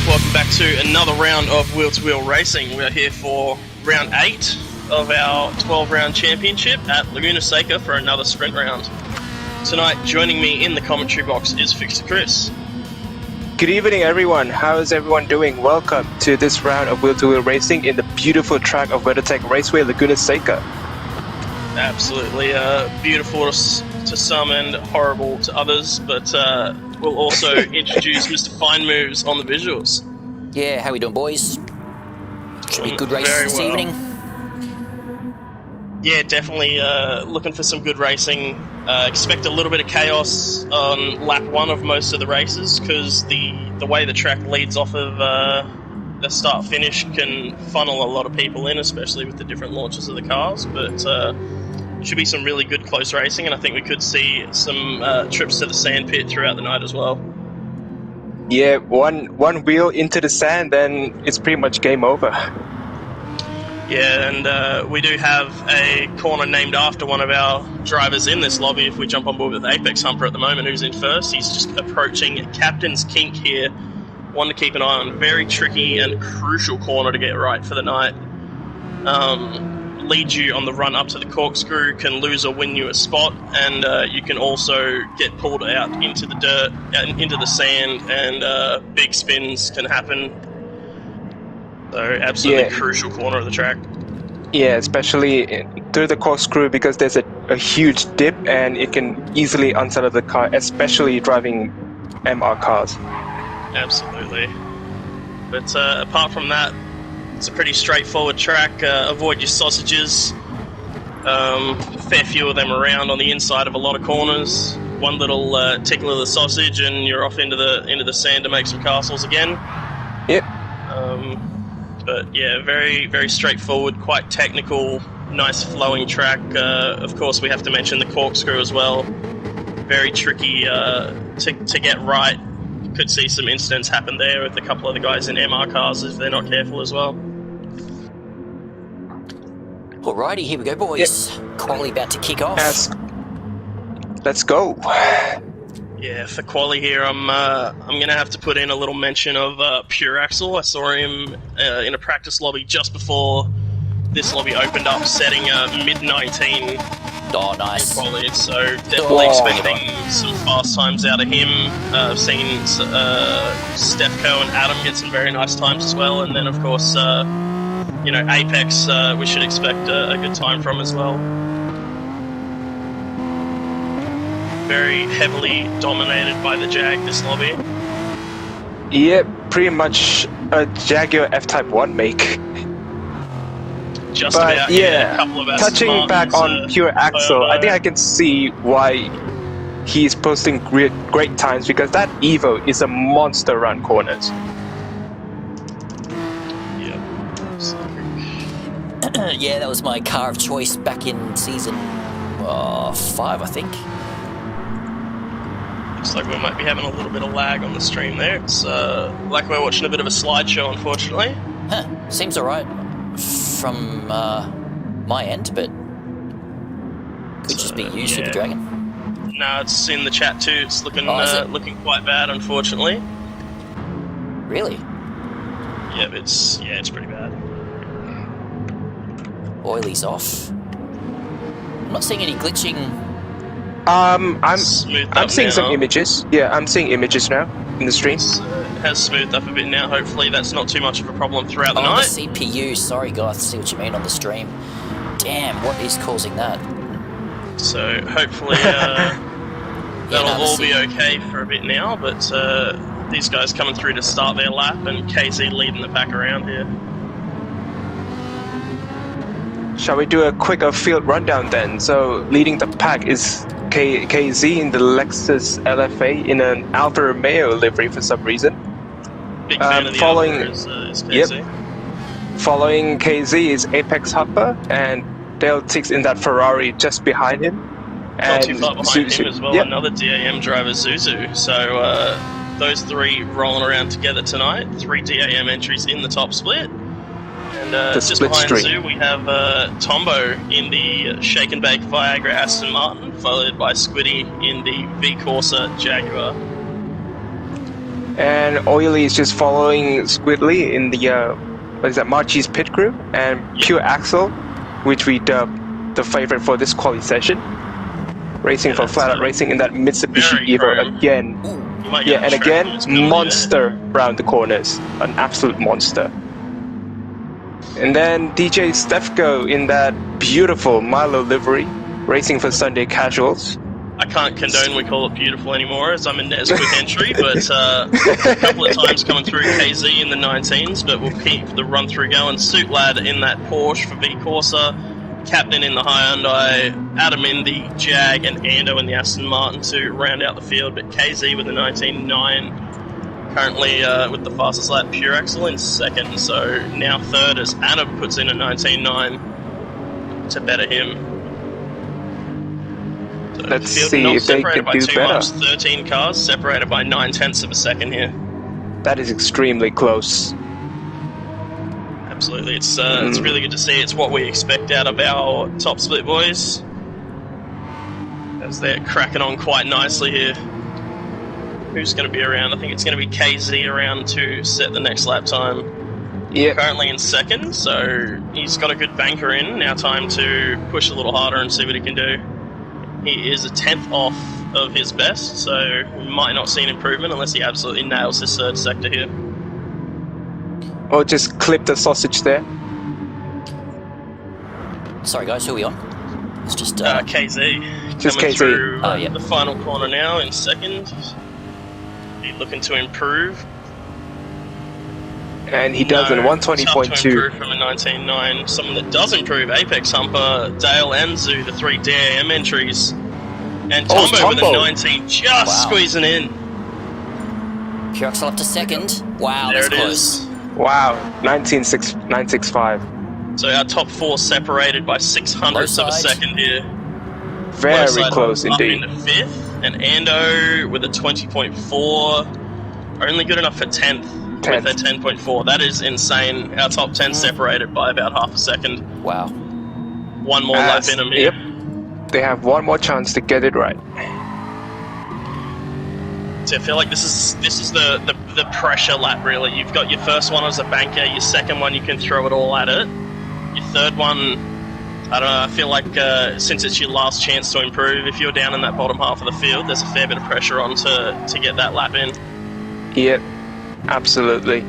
welcome back to another round of wheel-to-wheel racing. We're here for round 8 of our 12-round championship at Laguna Seca for another sprint round. Tonight, joining me in the commentary box is Fixer Chris. Good evening, everyone. How is everyone doing? Welcome to this round of wheel-to-wheel racing in the beautiful track of WeatherTech Raceway, Laguna Seca. Absolutely beautiful to some and horrible to others, but we'll also introduce Mr. Fine Moves on the visuals. Yeah, how we doing, boys? Should be good race this evening. Yeah, definitely looking for some good racing. Expect a little bit of chaos on lap 1 of most of the races, because the way the track leads off of the start-finish can funnel a lot of people in, especially with the different launches of the cars, but should be some really good close racing, and I think we could see some trips to the sand pit throughout the night as well. Yeah, one wheel into the sand, then it's pretty much game over. Yeah, and we do have a corner named after one of our drivers in this lobby. If we jump on board with Apex Humper at the moment, who's in first, he's just approaching Captain's Kink here. One to keep an eye on. Very tricky and crucial corner to get right for the night. Lead you on the run up to the corkscrew, can lose or win you a spot, and you can also get pulled out into the dirt, into the sand, and big spins can happen. So absolutely crucial corner of the track. Yeah, especially through the corkscrew, because there's a huge dip and it can easily unsettle the car, especially driving MR cars. Absolutely. But apart from that, it's a pretty straightforward track. Avoid your sausages. Fair few of them around on the inside of a lot of corners. One little tickle of the sausage, and you're off into the sand to make some castles again. Yep. But yeah, very very straightforward, quite technical, nice flowing track. Of course, we have to mention the corkscrew as well. Very tricky to get right. Could see some incidents happen there with a couple of the guys in MR cars if they're not careful as well. Alrighty, here we go, boys. Yep. Quali about to kick off. Let's go. Yeah, for Quali here, I'm going to have to put in a little mention of Pure Axel. I saw him in a practice lobby just before this lobby opened up, setting mid-19. Oh, nice. Quali, so definitely expecting some fast times out of him. I've seen Stefko and Adam get some very nice times as well, and then of course, Apex, we should expect a good time from as well. Very heavily dominated by the Jag, this lobby. Yeah, pretty much a Jaguar F-Type 1 make. Just about, yeah. A couple of Touching back on Pure Axel, I think I can see why he's posting great times, because that Evo is a monster run corners. Yeah, that was my car of choice back in season 5, I think. Looks like we might be having a little bit of lag on the stream there. It's like we're watching a bit of a slideshow, unfortunately. Seems alright from my end, but could just be used for the Dragon. No, it's in the chat too. It's looking looking quite bad, unfortunately. Really? Yeah, it's pretty bad. Oily's off. I'm not seeing any glitching. I'm seeing now. some images. Yeah, I'm seeing images now in the stream. It has smoothed up a bit now. Hopefully that's not too much of a problem throughout the night. The CPU. Sorry, guys. I see what you mean on the stream. Damn, what is causing that? So hopefully that'll all be okay for a bit now. But these guys coming through to start their lap, and KZ leading the pack around here. Shall we do a quicker field rundown then? So leading the pack is KZ in the Lexus LFA in an Alfa Romeo livery for some reason. Big fan of the following Alfa is KZ. Yep. Following KZ is Apex Humper, and Dale Tix in that Ferrari just behind him. Not too far behind him as well, another DAM driver, Zuzu. So those three rolling around together tonight. 3 DAM entries in the top split. And just behind Zoo, we have Tombo in the Shake and Bake Viagra Aston Martin, followed by Squiddy in the V Corsa Jaguar. And Oily is just following Squidly in the what is that, Marchi's pit crew, and Pure Axel, which we dubbed the favorite for this quali session, racing for Flat Out Racing in that Mitsubishi Evo again. Yeah, and again, monster round the corners, an absolute monster. And then DJ Stefko in that beautiful Milo livery, racing for Sunday Casuals. I can't condone we call it beautiful anymore, as I'm in Nes quick entry, but a couple of times coming through KZ in the 19s, but we'll keep the run through going. Suit Lad in that Porsche for V Corsa, Captain in the Hyundai, Adam in the Jag, and Ando in the Aston Martin to round out the field, but KZ with the 19.9, currently with the fastest lap, Pure Axel in second, so now third as Adam puts in a 19.9 to better him. So let's see if they can do better. 13 cars separated by 9/10 of a second here. That is extremely close. Absolutely, it's really good to see. It's what we expect out of our top split boys, as they're cracking on quite nicely here. Who's going to be around? I think it's going to be KZ around to set the next lap time. Yeah. Currently in second, so he's got a good banker in. Now time to push a little harder and see what he can do. He is a 10th off of his best, so we might not see an improvement unless he absolutely nails this third sector here. Or just clip the sausage there. Sorry guys, who are we on? It's just KZ. Just coming KZ. through Yeah. the final corner now in second. He's looking to improve. And he does in Tough to 120.2. improve from a 19.9. Someone that does improve, Apex Humper, Dale and Zoo, the 3 DAM entries. And Tombo with a 19, just squeezing in. Pure Axel up to second. Wow, There that's it close. is. Wow, 965. So our top 4 separated by 600ths of a second here. Very Low close side up indeed. into 5th, and Ando with a 20.4, only good enough for 10th. With a 10.4. That is insane. Our top 10 separated by about half a second. Wow. One more lap in them here. Yep. They have one more chance to get it right. So I feel like this is the pressure lap, really. You've got your first one as a banker, your second one you can throw it all at it. Your third one, I don't know, I feel like since it's your last chance to improve, if you're down in that bottom half of the field, there's a fair bit of pressure on to get that lap in. Yep, absolutely.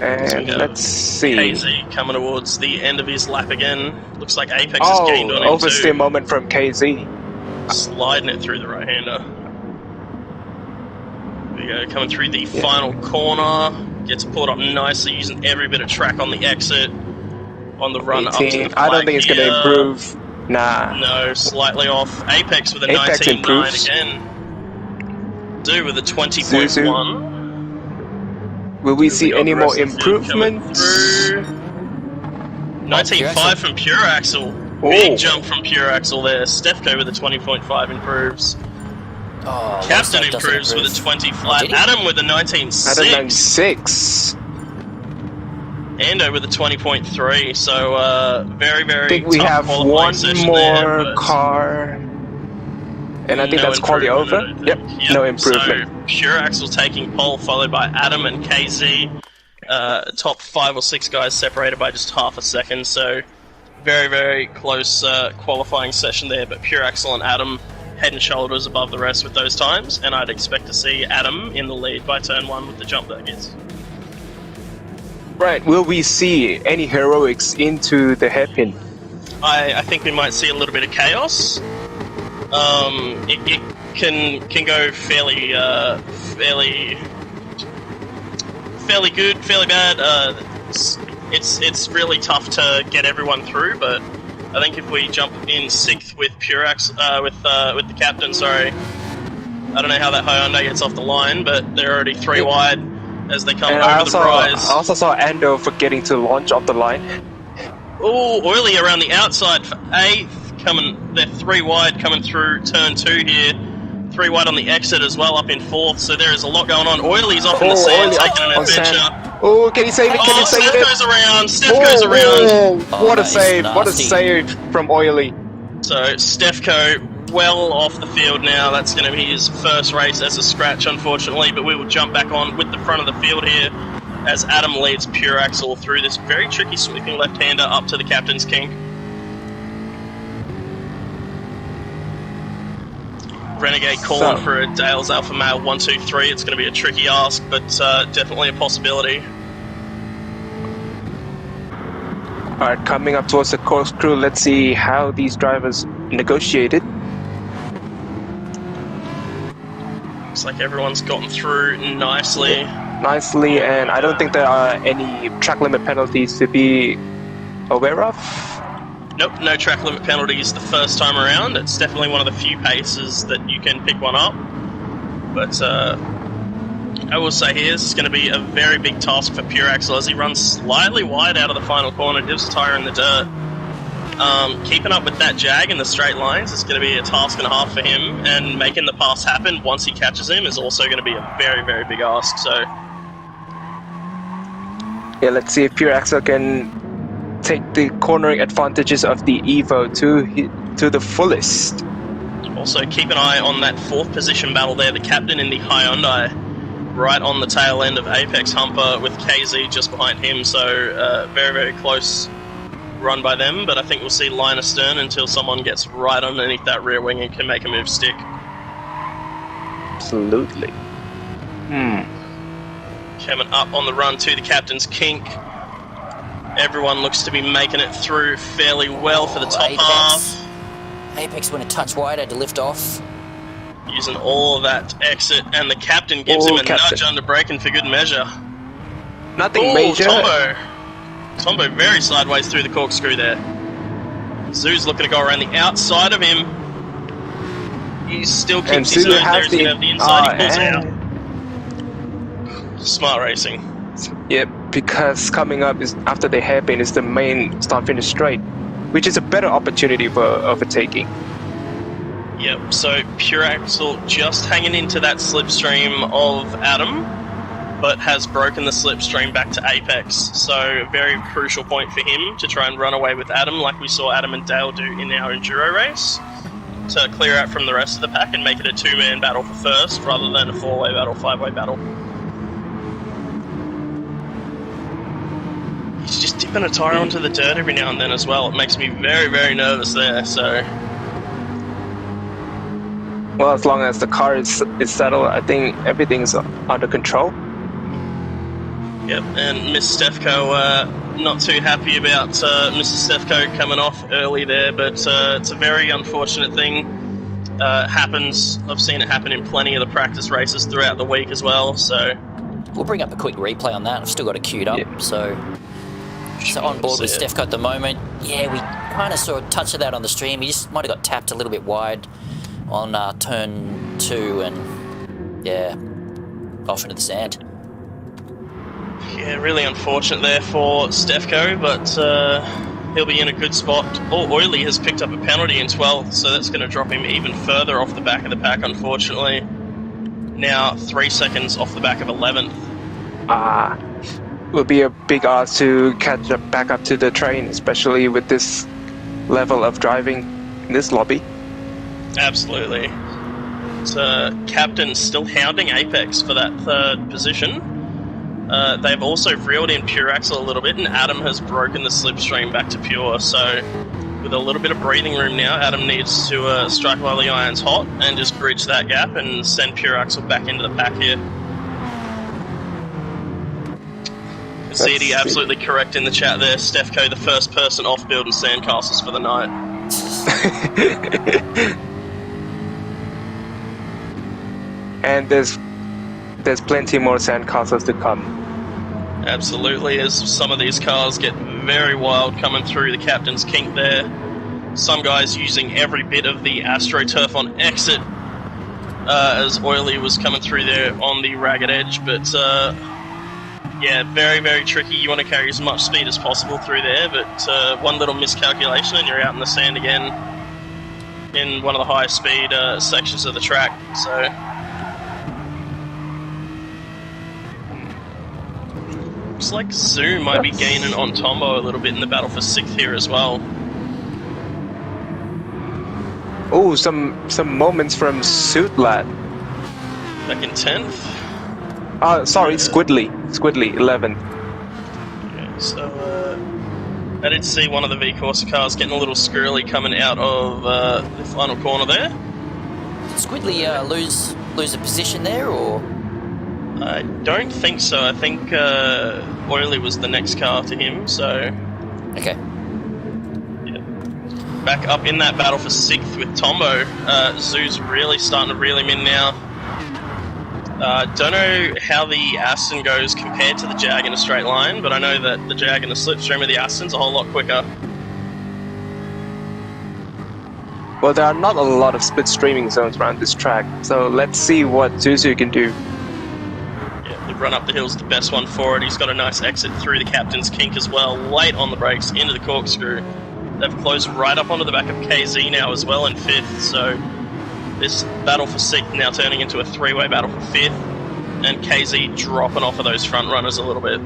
And let's see. KZ coming towards the end of his lap again. Looks like Apex has gained on him oversteer too. moment from KZ. Sliding it through the right-hander. There we go, coming through the final corner. Gets pulled up nicely, using every bit of track on the exit. On the run 18. up to the flag I don't think it's going to here. improve. Nah. No, slightly off. Apex with a Apex 19.9 improves. again. Do with a 20.1. Will we see got any the more rest of the field coming improvements? through. 19.5 from Pure Axel. Oh. Big jump from Pure Axel there. Stefko with a 20.5 improves. Oh, Captain Lifestyle doesn't improves with a improve. 20 flat. did he? Adam with a 19.6. I don't know, 6. Ando with a 20.3. So very, very I think we tough have qualifying one session more there, but car. And I think no that's quality over. improvement, I don't Yep, think. no improvement. So Pure Axel taking pole, followed by Adam and KZ. Top 5 or 6 guys separated by just half a second. So very, very close qualifying session there. But Pure Axel and Adam head and shoulders above the rest with those times. And I'd expect to see Adam in the lead by turn 1 with the jump that he gets. Right, will we see any heroics into the hairpin? I think we might see a little bit of chaos. It can go fairly good, fairly bad. It's really tough to get everyone through, but I think if we jump in 6th with Pure Axel, with the captain, sorry, I don't know how that Hyundai gets off the line, but they're already 3 wide as they come And over the prize. I also saw Ando forgetting to launch off the line. Oh, Oily around the outside for 8th. They're 3 wide coming through turn 2 here. 3 wide on the exit as well, up in 4th. So there is a lot going on. Oily's off in the sand, Oily taking an on sand. adventure. Oh, can he save it? Can he save Steph it? goes around. Steph goes around. Oh, what a that is save! What a nasty. save from Oily. So Stefko well off the field now. That's going to be his first race as a scratch, unfortunately, but we will jump back on with the front of the field here as Adam leads Pure Axel through this very tricky sweeping left-hander up to the captain's kink. Renegade calling for a Dale's Alpha Male 123. It's going to be a tricky ask, but definitely a possibility. Alright, coming up towards the corkscrew, let's see how these drivers negotiated. Looks like everyone's gotten through nicely. Nicely, and I don't think there are any track limit penalties to be aware of. Nope, no track limit penalties the first time around. It's definitely one of the few paces that you can pick one up. But I will say here, this is going to be a very big task for Pure Axel as he runs slightly wide out of the final corner, dips the tyre in the dirt. Keeping up with that jag in the straight lines is going to be a task and a half for him, and making the pass happen once he catches him is also going to be a very, very big ask. So, yeah, let's see if Pure Axel can take the cornering advantages of the Evo to the fullest. Also, keep an eye on that fourth position battle there, the captain in the Hyundai, right on the tail end of Apex Humper with KZ just behind him, so very, very close run by them, but I think we'll see line astern until someone gets right underneath that rear wing and can make a move stick. Absolutely. Coming up on the run to the captain's kink. Everyone looks to be making it through fairly well for the top half. Apex went a touch wider to lift off. Using all of that exit, and the captain gives him a nudge under braking for good measure. Nothing major. Tombo very sideways through the corkscrew there. Zoo's looking to go around the outside of him. He still keeps his own there. He's going to have the inside. He pulls out. Smart racing. Yep, because coming up is after the hairpin is the main start-finish straight, which is a better opportunity for overtaking. Yep, so Pure Axel just hanging into that slipstream of Adam, but has broken the slipstream back to Apex. So a very crucial point for him to try and run away with Adam, like we saw Adam and Dale do in our Enduro race, to clear out from the rest of the pack and make it a two-man battle for first, rather than a four-way battle, five-way battle. He's just dipping a tyre onto the dirt every now and then as well. It makes me very, very nervous there, so... Well, as long as the car is settled, I think everything's under control. Yep, and Miss Stefko, not too happy about Mrs. Stefko coming off early there, but it's a very unfortunate thing. Happens. I've seen it happen in plenty of the practice races throughout the week as well, so... We'll bring up a quick replay on that. I've still got it queued up, so on board with Stefko at the moment. Yeah, we kind of saw a touch of that on the stream. He just might have got tapped a little bit wide on turn 2 and, yeah, off into the sand. Yeah, really unfortunate there for Stefko, but he'll be in a good spot. Oily has picked up a penalty in 12th, so that's going to drop him even further off the back of the pack, unfortunately. Now 3 seconds off the back of 11th. Will be a big ask to catch up back up to the train, especially with this level of driving in this lobby. Absolutely. So captain still hounding Apex for that third position. They've also reeled in Pure Axel a little bit, and Adam has broken the slipstream back to Pure. So with a little bit of breathing room now, Adam needs to strike while the iron's hot and just bridge that gap and send Pure Axel back into the pack here. Concedi absolutely correct in the chat there. Stefko, the first person off building sandcastles for the night. And there's plenty more sandcastles to come. Absolutely, as some of these cars get very wild coming through the captain's kink there. Some guys using every bit of the AstroTurf on exit as Oily was coming through there on the ragged edge, but yeah, very, very tricky. You want to carry as much speed as possible through there, but one little miscalculation and you're out in the sand again in one of the highest speed sections of the track. So looks like Zoo might be gaining on Tombo a little bit in the battle for 6th here as well. Oh, some moments from Suitlat. Back in 10th. Sorry, Squidly, 11th. Yeah, so I did see one of the V-Corsa cars getting a little squirrely coming out of the final corner there. Did Squidly lose a position there, or? I don't think so. I think Oily was the next car to him, so... Okay. Yeah. Back up in that battle for 6th with Tombo. Zoo's really starting to reel him in now. Don't know how the Aston goes compared to the Jag in a straight line, but I know that the Jag and the slipstream of the Aston's a whole lot quicker. Well, there are not a lot of split streaming zones around this track, so let's see what Zuzu can do. Yeah, the run up the hill's the best one for it. He's got a nice exit through the captain's kink as well, late on the brakes, into the corkscrew. They've closed right up onto the back of KZ now as well in 5th, so this battle for 6th now turning into a 3-way battle for 5th, and KZ dropping off of those front runners a little bit.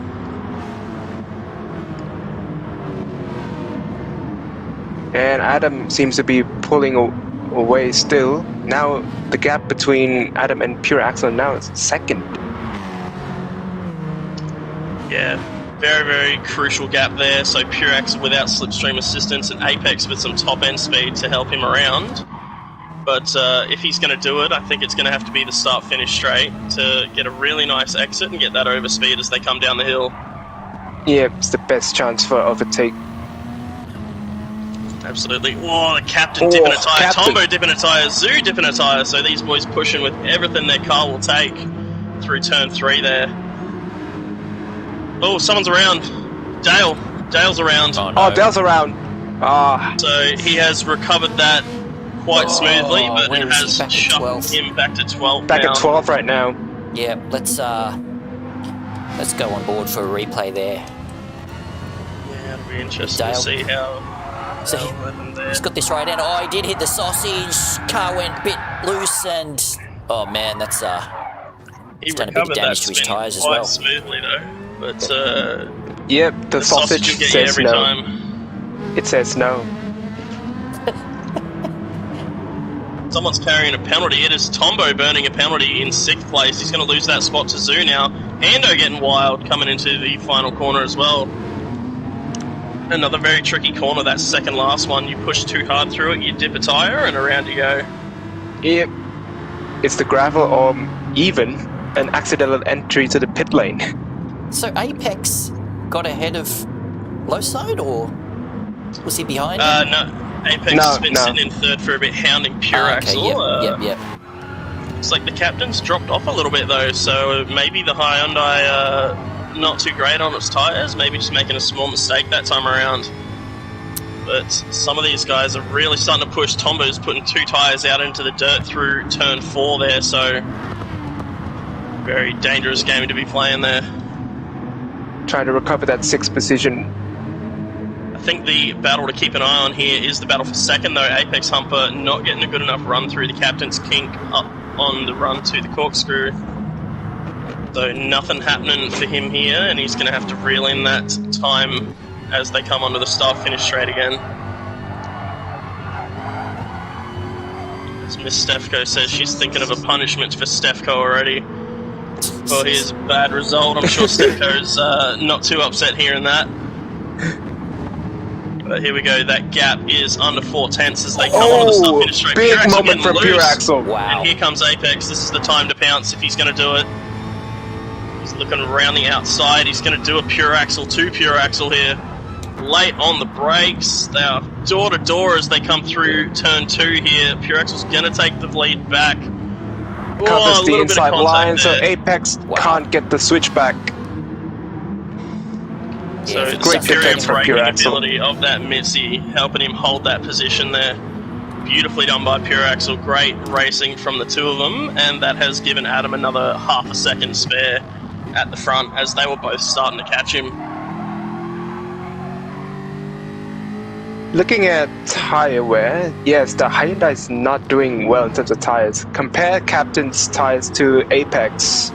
And Adam seems to be pulling away still. Now the gap between Adam and Pure Axle now is 2nd. Yeah, very, very crucial gap there. So Pure Axle without slipstream assistance and Apex with some top end speed to help him around. But if he's going to do it, I think it's going to have to be the start-finish straight to get a really nice exit and get that overspeed as they come down the hill. Yeah, it's the best chance for overtake. Absolutely. Oh, the captain dipping a tyre, Tombo dipping a tyre, Zoo dipping a tyre. So these boys pushing with everything their car will take through turn 3 there. Oh, someone's around. Dale's around. Oh, no. Dale's around. So he has recovered that quite smoothly, but it has back shoved him back to 12th. Back at 12 right now. Yeah, let's go on board for a replay there. Yeah, it'll be interesting to see how... So he's got this right end. Oh, he did hit the sausage. Car went a bit loose, and oh man, that's he's done a bit of damage to his tyres as well. Quite smoothly though, but yep, the sausage will get says you every no. time. It says no. Someone's carrying a penalty. It is Tombo burning a penalty in 6th place. He's going to lose that spot to Zoo now. Hando getting wild coming into the final corner as well. Another very tricky corner, that second last one. You push too hard through it, you dip a tyre, and around you go. Yep. It's the gravel or even an accidental entry to the pit lane. So Apex got ahead of Lowside, or was he behind? No. Apex has been sitting in 3rd for a bit, hounding Pure Axle. Yep. It's like the captain's dropped off a little bit though, so maybe the Hyundai not too great on its tyres, maybe just making a small mistake that time around. But some of these guys are really starting to push. Tombo's putting 2 tyres out into the dirt through turn 4 there, so very dangerous game to be playing there. Trying to recover that 6th position. I think the battle to keep an eye on here is the battle for 2nd though. Apex Humper not getting a good enough run through the captain's kink up on the run to the corkscrew. So nothing happening for him here, and he's going to have to reel in that time as they come onto the start-finish straight again. As Miss Stefko says, she's thinking of a punishment for Stefko already for his bad result. I'm sure Stefko's not too upset hearing that. But here we go, that gap is under 4/10 as they come onto the start-finish straight. Big moment from Pure Axle. Wow. And here comes Apex. This is the time to pounce if he's going to do it. He's looking around the outside. He's going to do a Pure Axle to Pure Axle here. Late on the brakes. They are door to door as they come through turn 2 here. Pure Axle's going to take the lead back. Covers the inside line, so there. Apex can't get the switch back. So Yeah, the great superior defense from Pure braking Axle. ability of that Mitzi helping him hold that position there. Beautifully done by Pure Axle. Great racing from the two of them, and that has given Adam another half a second spare at the front as they were both starting to catch him. Looking at tyre wear, yes, the Hyundai is not doing well in terms of tyres. Compare Captain's tyres to Apex.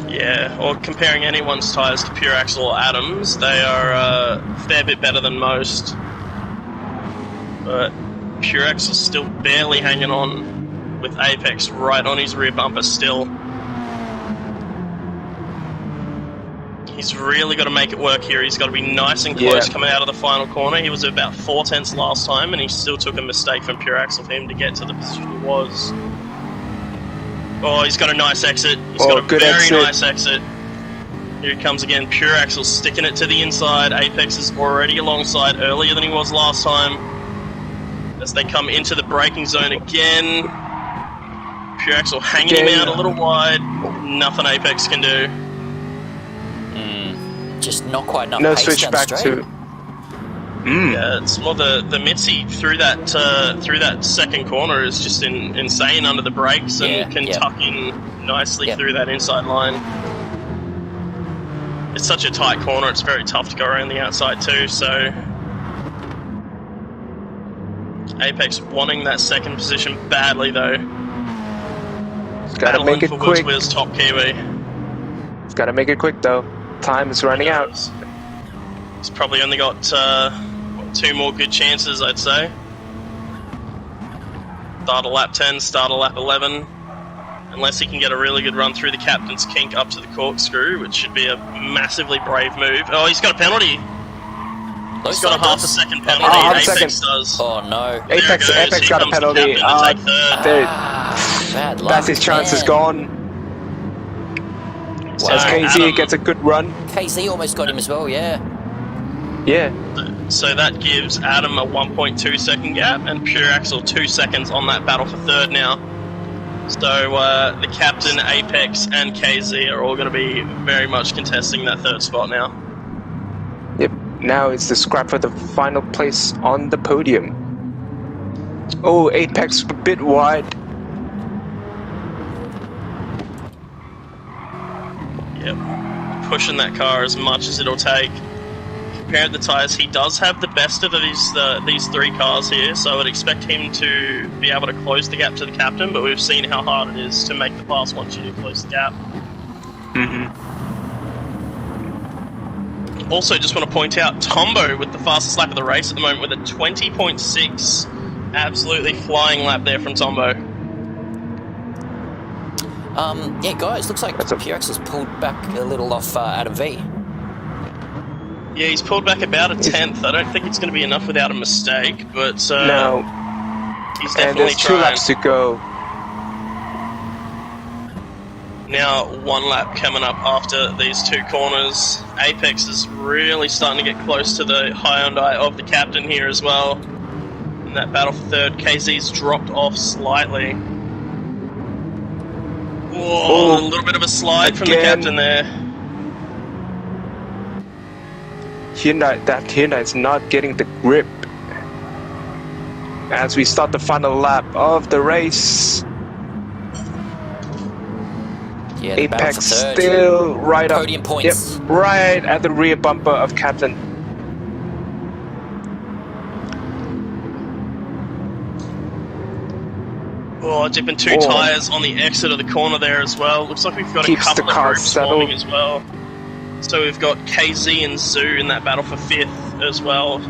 Yeah, or comparing anyone's tyres to Pure Axle or Adam's, they are a fair bit better than most. but Pure Axel's still barely hanging on with Apex right on his rear bumper still. He's really got to make it work here. He's got to be nice and close coming out of the final corner. He was about 4 tenths last time, and he still took a mistake from Pure Axel for him to get to the position he was. Oh, he's got a nice exit. He's got a very nice exit. Here he comes again. Pure Axel sticking it to the inside. Apex is already alongside earlier than he was last time. As they come into the braking zone again. Pure Axel hanging him out a little wide. Nothing Apex can do. Just not quite enough No pace switch down back the straight. to... Yeah, it's more the Mitzi through that second corner is just insane under the brakes and can tuck in nicely through that inside line. It's such a tight corner, it's very tough to go around the outside too, so Apex wanting that second position badly though. It's gotta make it quick. Wheels top Kiwi. It's gotta make it quick though. Time is running out. He's probably only got 2 more good chances, I'd say. Start a lap 10, start a lap 11. Unless he can get a really good run through the captain's kink up to the corkscrew, which should be a massively brave move. Oh, he's got a penalty. He's got a half a second penalty. Apex does. Oh no. Apex got a penalty. Bad luck. That's his chance is gone. So As KZ gets a good run. KZ almost got him as well, yeah. Yeah. So that gives Adam a 1.2 second gap and Pure Axel 2 seconds on that battle for third now. So the captain, Apex, and KZ are all going to be very much contesting that third spot now. Yep. Now it's the scrap for the final place on the podium. Oh, Apex a bit wide. Yep. Pushing that car as much as it'll take. Compared the tyres, he does have the best of these 3 cars here, so I would expect him to be able to close the gap to the captain, but we've seen how hard it is to make the pass once you do close the gap. Also, just want to point out, Tombo with the fastest lap of the race at the moment with a 20.6. Absolutely flying lap there from Tombo. Yeah, guys, looks like Pure Axel's pulled back a little off Adam V. Yeah, he's pulled back about a 10th. I don't think it's going to be enough without a mistake, but no. He's definitely and there's 2 laps to go. Now 1 lap coming up after these 2 corners. Apex is really starting to get close to the Hyundai of the captain here as well. In that battle for third, KZ's dropped off slightly. Whoa, a little bit of a slide from the captain there. Hyundai's not getting the grip. As we start the final lap of the race. Yeah, Apex still right up. Podium points. Yep, right at the rear bumper of captain. Oh, dipping 2 tyres on the exit of the corner there as well. Looks like we've got a couple of groups forming as well. So we've got KZ and Zoo in that battle for 5th as well.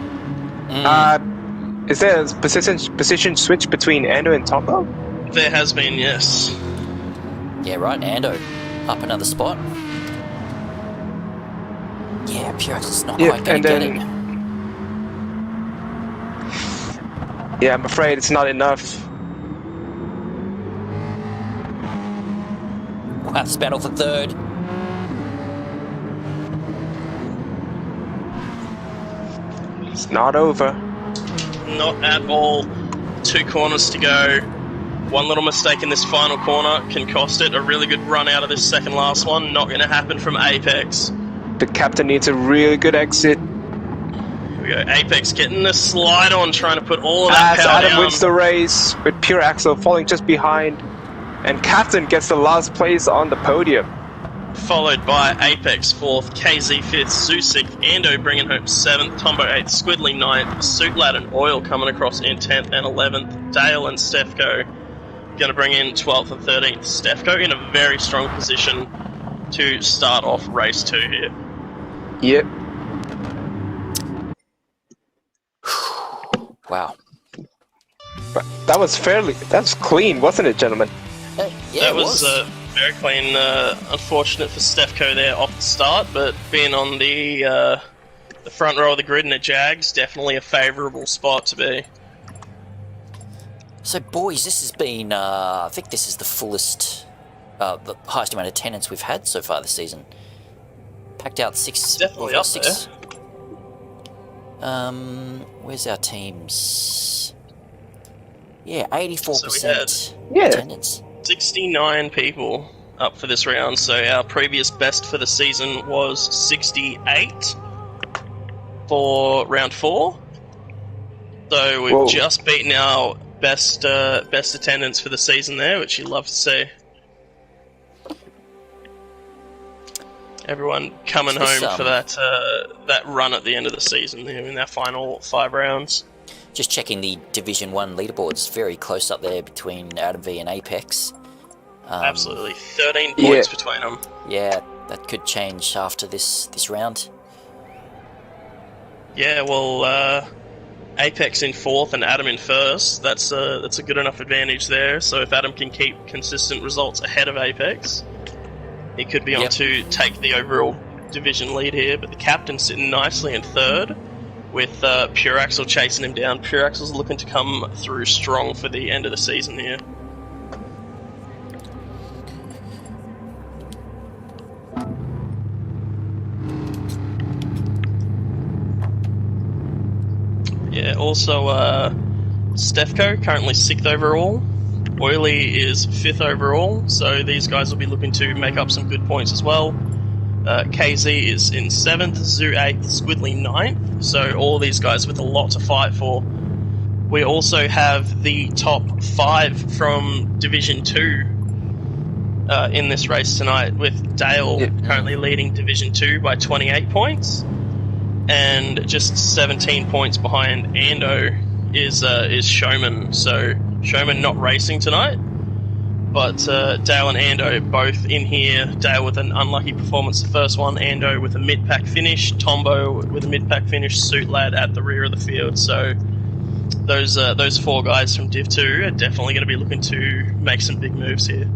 Is there a position switch between Ando and Tombo? There has been, yes. Yeah, right, Ando up another spot. Yeah, Pure Axel's not quite going to get it. Yeah, I'm afraid it's not enough. Wow, this battle for third. It's not over. Not at all. 2 corners to go. 1 little mistake in this final corner can cost it. A really good run out of this second last one. Not going to happen from Apex. The captain needs a really good exit. Here we go. Apex getting the slide on, trying to put all of that power Adam down. wins the race with Pure Axel falling just behind. And captain gets the last place on the podium. Followed by Apex 4th, KZ 5th, Zoo 6th, Ando bringing home 7th, Tombo 8th, Squidly 9th, Suitlad and Oil coming across in 10th and 11th, Dale and Stefko going to bring in 12th and 13th. Stefko in a very strong position to start off race 2 here. Yep. Wow. That was clean, wasn't it, gentlemen? Yeah, that was very clean. Unfortunate for Stefko there off the start, but being on the front row of the grid in a Jags, definitely a favourable spot to be. So, boys, this has been, I think this is the fullest, the highest amount of attendance we've had so far this season. Packed out six. Definitely up there. Where's our teams? Yeah, 84% So we had attendance. 69 people up for this round, so our previous best for the season was 68 for round 4. So we've just beaten our best attendance for the season there, which you love to see. Everyone coming home for that run at the end of the season in our final 5 rounds. Just checking the Division 1 leaderboards, very close up there between Adam V and Apex. Absolutely, 13 points between them. Yeah, that could change after this round. Yeah, well, Apex in 4th and Adam in 1st. That's a good enough advantage there. So if Adam can keep consistent results ahead of Apex, he could be on to take the overall division lead here. But the captain's sitting nicely in 3rd, with Pure Axel chasing him down. Pure Axel's looking to come through strong for the end of the season here. Yeah, also Stefko, currently 6th overall. Oily is 5th overall, so these guys will be looking to make up some good points as well. KZ is in 7th, Zoo 8th, Squidly 9th, so all these guys with a lot to fight for. We also have the top 5 from Division 2 in this race tonight, with Dale currently leading Division 2 by 28 points, and just 17 points behind Ando is Showman. So Showman not racing tonight, but Dale and Ando both in here. Dale with an unlucky performance the first one, Ando with a mid-pack finish, Tombo with a mid-pack finish, Suit Lad at the rear of the field. So those 4 guys from Div 2 are definitely going to be looking to make some big moves here.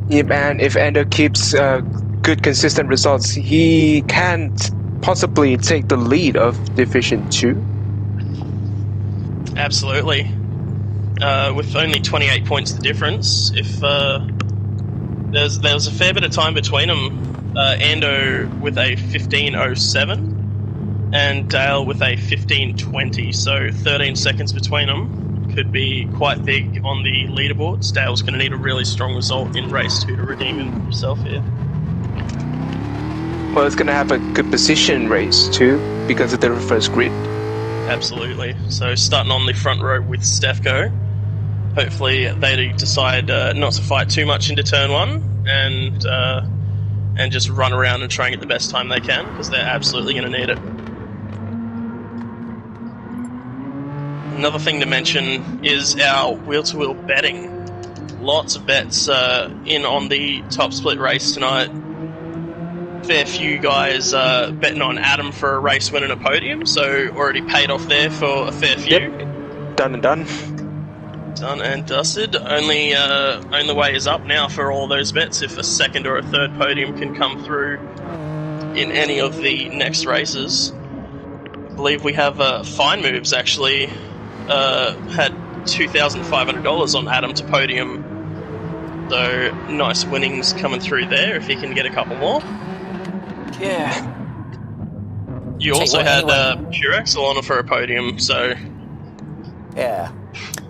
Yeah, man, if Ando keeps good consistent results, he can possibly take the lead of Division 2. Absolutely. With only 28 points the difference, if there was a fair bit of time between them, Ando with a 15.07 and Dale with a 15.20, so 13 seconds between them could be quite big on the leaderboards. Dale's going to need a really strong result in race 2 to redeem himself here. Well, it's going to have a good position race too because of the reverse grid. Absolutely. So starting on the front row with Stefko. Hopefully they decide not to fight too much into turn 1 and just run around and try and get the best time they can, because they're absolutely going to need it. Another thing to mention is our wheel-to-wheel betting. Lots of bets in on the top split race tonight. Fair few guys betting on Adam for a race win and a podium, so already paid off there for a fair few. Yep. Done and done. Done and dusted. Only way is up now for all those bets if a second or a third podium can come through in any of the next races. I believe we have Fine Moves actually had $2,500 on Adam to podium. So nice winnings coming through there if he can get a couple more. Yeah. You also had Pure Axel on for a podium, so... Yeah.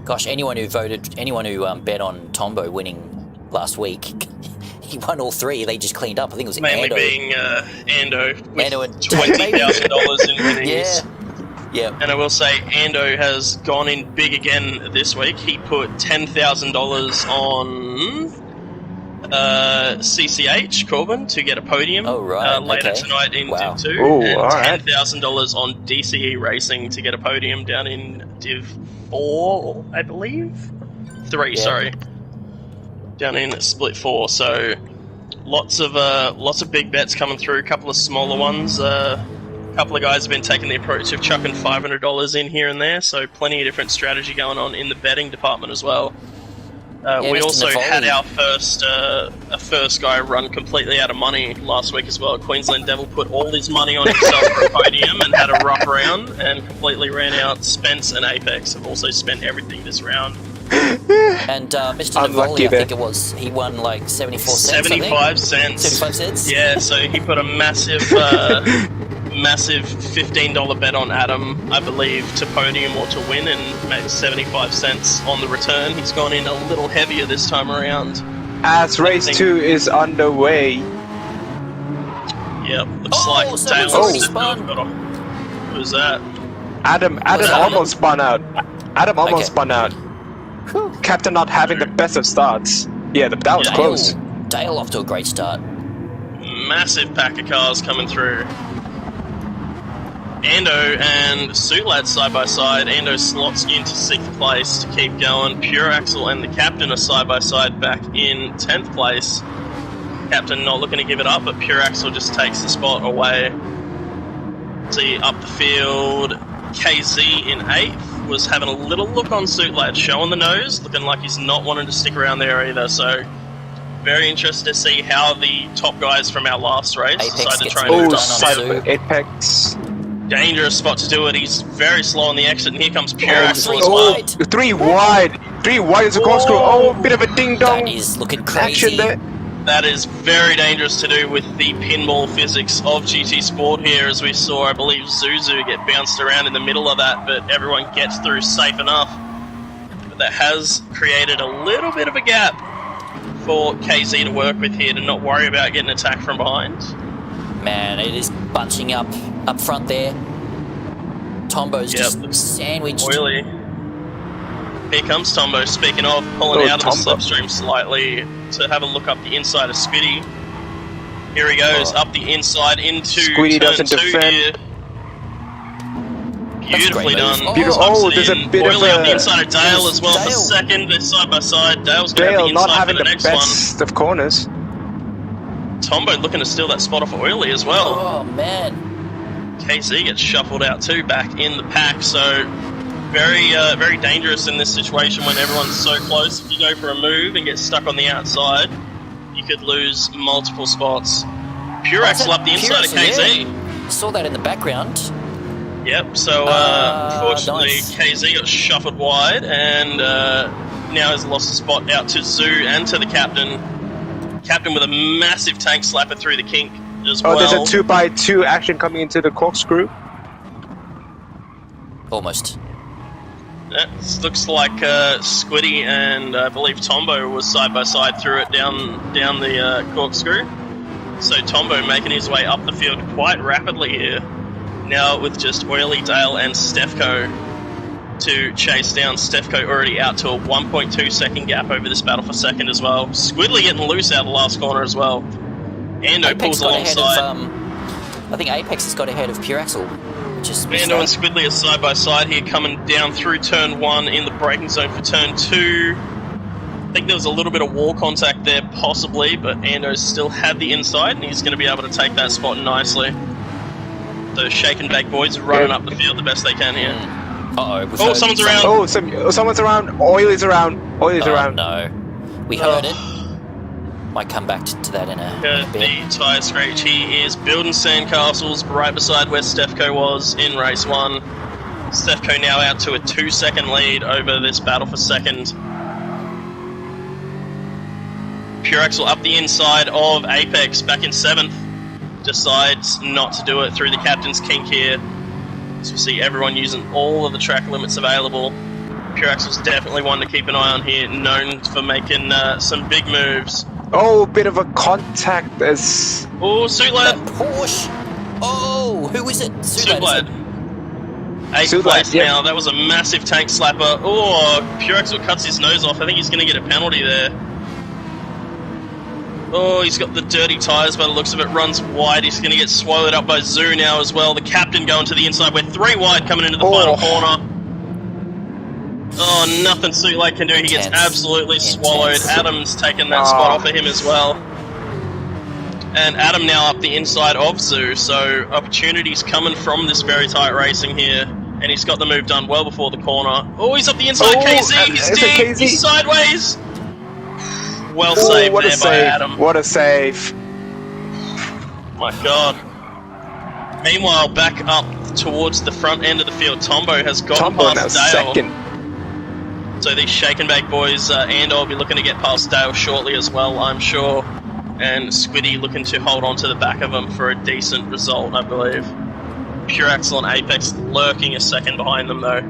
Gosh, anyone who bet on Tombo winning last week, he won all 3. They just cleaned up. I think it was mainly Ando. Being Ando with Ando and $20,000 in winnings. Yeah. And I will say, Ando has gone in big again this week. He put $10,000 on CCH Corbin to get a podium later tonight in Div 2, and $10,000 on DCE Racing to get a podium down in Div 4, I believe. 3, sorry. Down in Split 4. So lots of big bets coming through. A couple of smaller ones couple of guys have been taking the approach of chucking $500 in here and there, so plenty of different strategy going on in the betting department as well. We also had our first guy run completely out of money last week as well. Queensland Devil put all his money on himself for a podium and had a rough round and completely ran out. Spence and Apex have also spent everything this round. And Mr. Navoli, I think it was, he won like 74 cents. 75 cents. 75 cents? Yeah, so he put a massive $15 bet on Adam, I believe, to podium or to win, and made 75 cents on the return. He's gone in a little heavier this time around. As race 2 is underway. Yep, looks like Dale spun. Who was that? Adam almost spun out. Adam almost spun out. Captain not having the best of starts. Yeah, that was close. Dale off to a great start. Massive pack of cars coming through. Ando and Sutlad side by side. Ando slots into 6th place to keep going. Pure Axel and the Captain are side by side back in 10th place. Captain not looking to give it up, but Pure Axel just takes the spot away. See up the field, KZ in 8th was having a little look on Sutlad, showing the nose, looking like he's not wanting to stick around there either. So very interested to see how the top guys from our last race decide to try and move on. Apex. Dangerous spot to do it. He's very slow on the exit, and here comes Pure Axel as well. 3 wide. 3 wide is a corkscrew. Oh, bit of a ding dong. That is looking crazy. Action there. That is very dangerous to do with the pinball physics of GT Sport here, as we saw, I believe, Zuzu get bounced around in the middle of that, but everyone gets through safe enough. But that has created a little bit of a gap for KZ to work with here, to not worry about getting attacked from behind. Man, it is bunching up front there. Tombo's just sandwiched. Oily. Here comes Tombo, speaking of, pulling out of the slipstream slightly to have a look up the inside of Squiddy. Here he goes, up the inside into Squiddy turn 2 here. Beautifully done. There's a bit Oily of up the inside of Dale as well for second. They're side by side. Dale's going to have the not inside having for the the next best of corners. Tombo looking to steal that spot off of Oily as well. Oh, man. KC gets shuffled out too, back in the pack, so very dangerous in this situation when everyone's so close. If you go for a move and get stuck on the outside, you could lose multiple spots. Pure Axel up the inside of KZ. Yeah. Saw that in the background. Yep, so unfortunately KZ got shuffled wide and now has lost a spot out to Zoo and to the Captain. Captain with a massive tank slapper through the kink as well. Oh, there's a 2x2 action coming into the corkscrew. Almost. That looks like Squiddy and I believe Tombo was side by side through it down the corkscrew. So Tombo making his way up the field quite rapidly here. Now with just Oily, Dale and Stefko to chase down. Stefko already out to a 1.2 second gap over this battle for second as well. Squidly getting loose out of the last corner as well. Ando Apex pulls alongside. I think Apex has got ahead of Pure Axel. Ando and Squidly are side by side here, coming down through turn 1 in the braking zone for turn 2. I think there was a little bit of wall contact there, possibly, but Ando still had the inside, and he's going to be able to take that spot nicely. The shake and bake boys are running up the field the best they can here. Uh-oh. Someone's around. Someone's around. Oily's around. Oily's around. No. We heard it. Might come back to that in a bit. The tyre scratch. He is building sandcastles right beside where Stefko was in race 1. Stefko now out to a 2-second lead over this battle for second. Pure Axel up the inside of Apex back in 7th. Decides not to do it through the captain's kink here. So we see everyone using all of the track limits available. Pure Axel's definitely one to keep an eye on here, known for making some big moves. Oh, bit of a contact as... Oh, Sutlad! Porsche! Oh, who is it? Sutlad. 8th place now. That was a massive tank slapper. Oh, Pure Axel cuts his nose off. I think he's going to get a penalty there. Oh, he's got the dirty tyres by the looks of it. Runs wide. He's going to get swallowed up by Zoo now as well. The captain going to the inside. We're 3 wide coming into the final corner. Oh, nothing Sutlad can do. He gets absolutely swallowed. Adam's taken that spot off of him as well. And Adam now up the inside of Zoo, so opportunities coming from this very tight racing here. And he's got the move done well before the corner. Oh, he's up the inside, KZ, he's deep, KZ? He's sideways. Well saved what there a by save. Adam. What a save. My God. Meanwhile, back up towards the front end of the field, Tombo has gotten past Dale. Second. So these shake and bake boys, and I'll be looking to get past Dale shortly as well, I'm sure. And Squiddy looking to hold on to the back of him for a decent result, I believe. Pure Axel and Apex lurking a second behind them, though.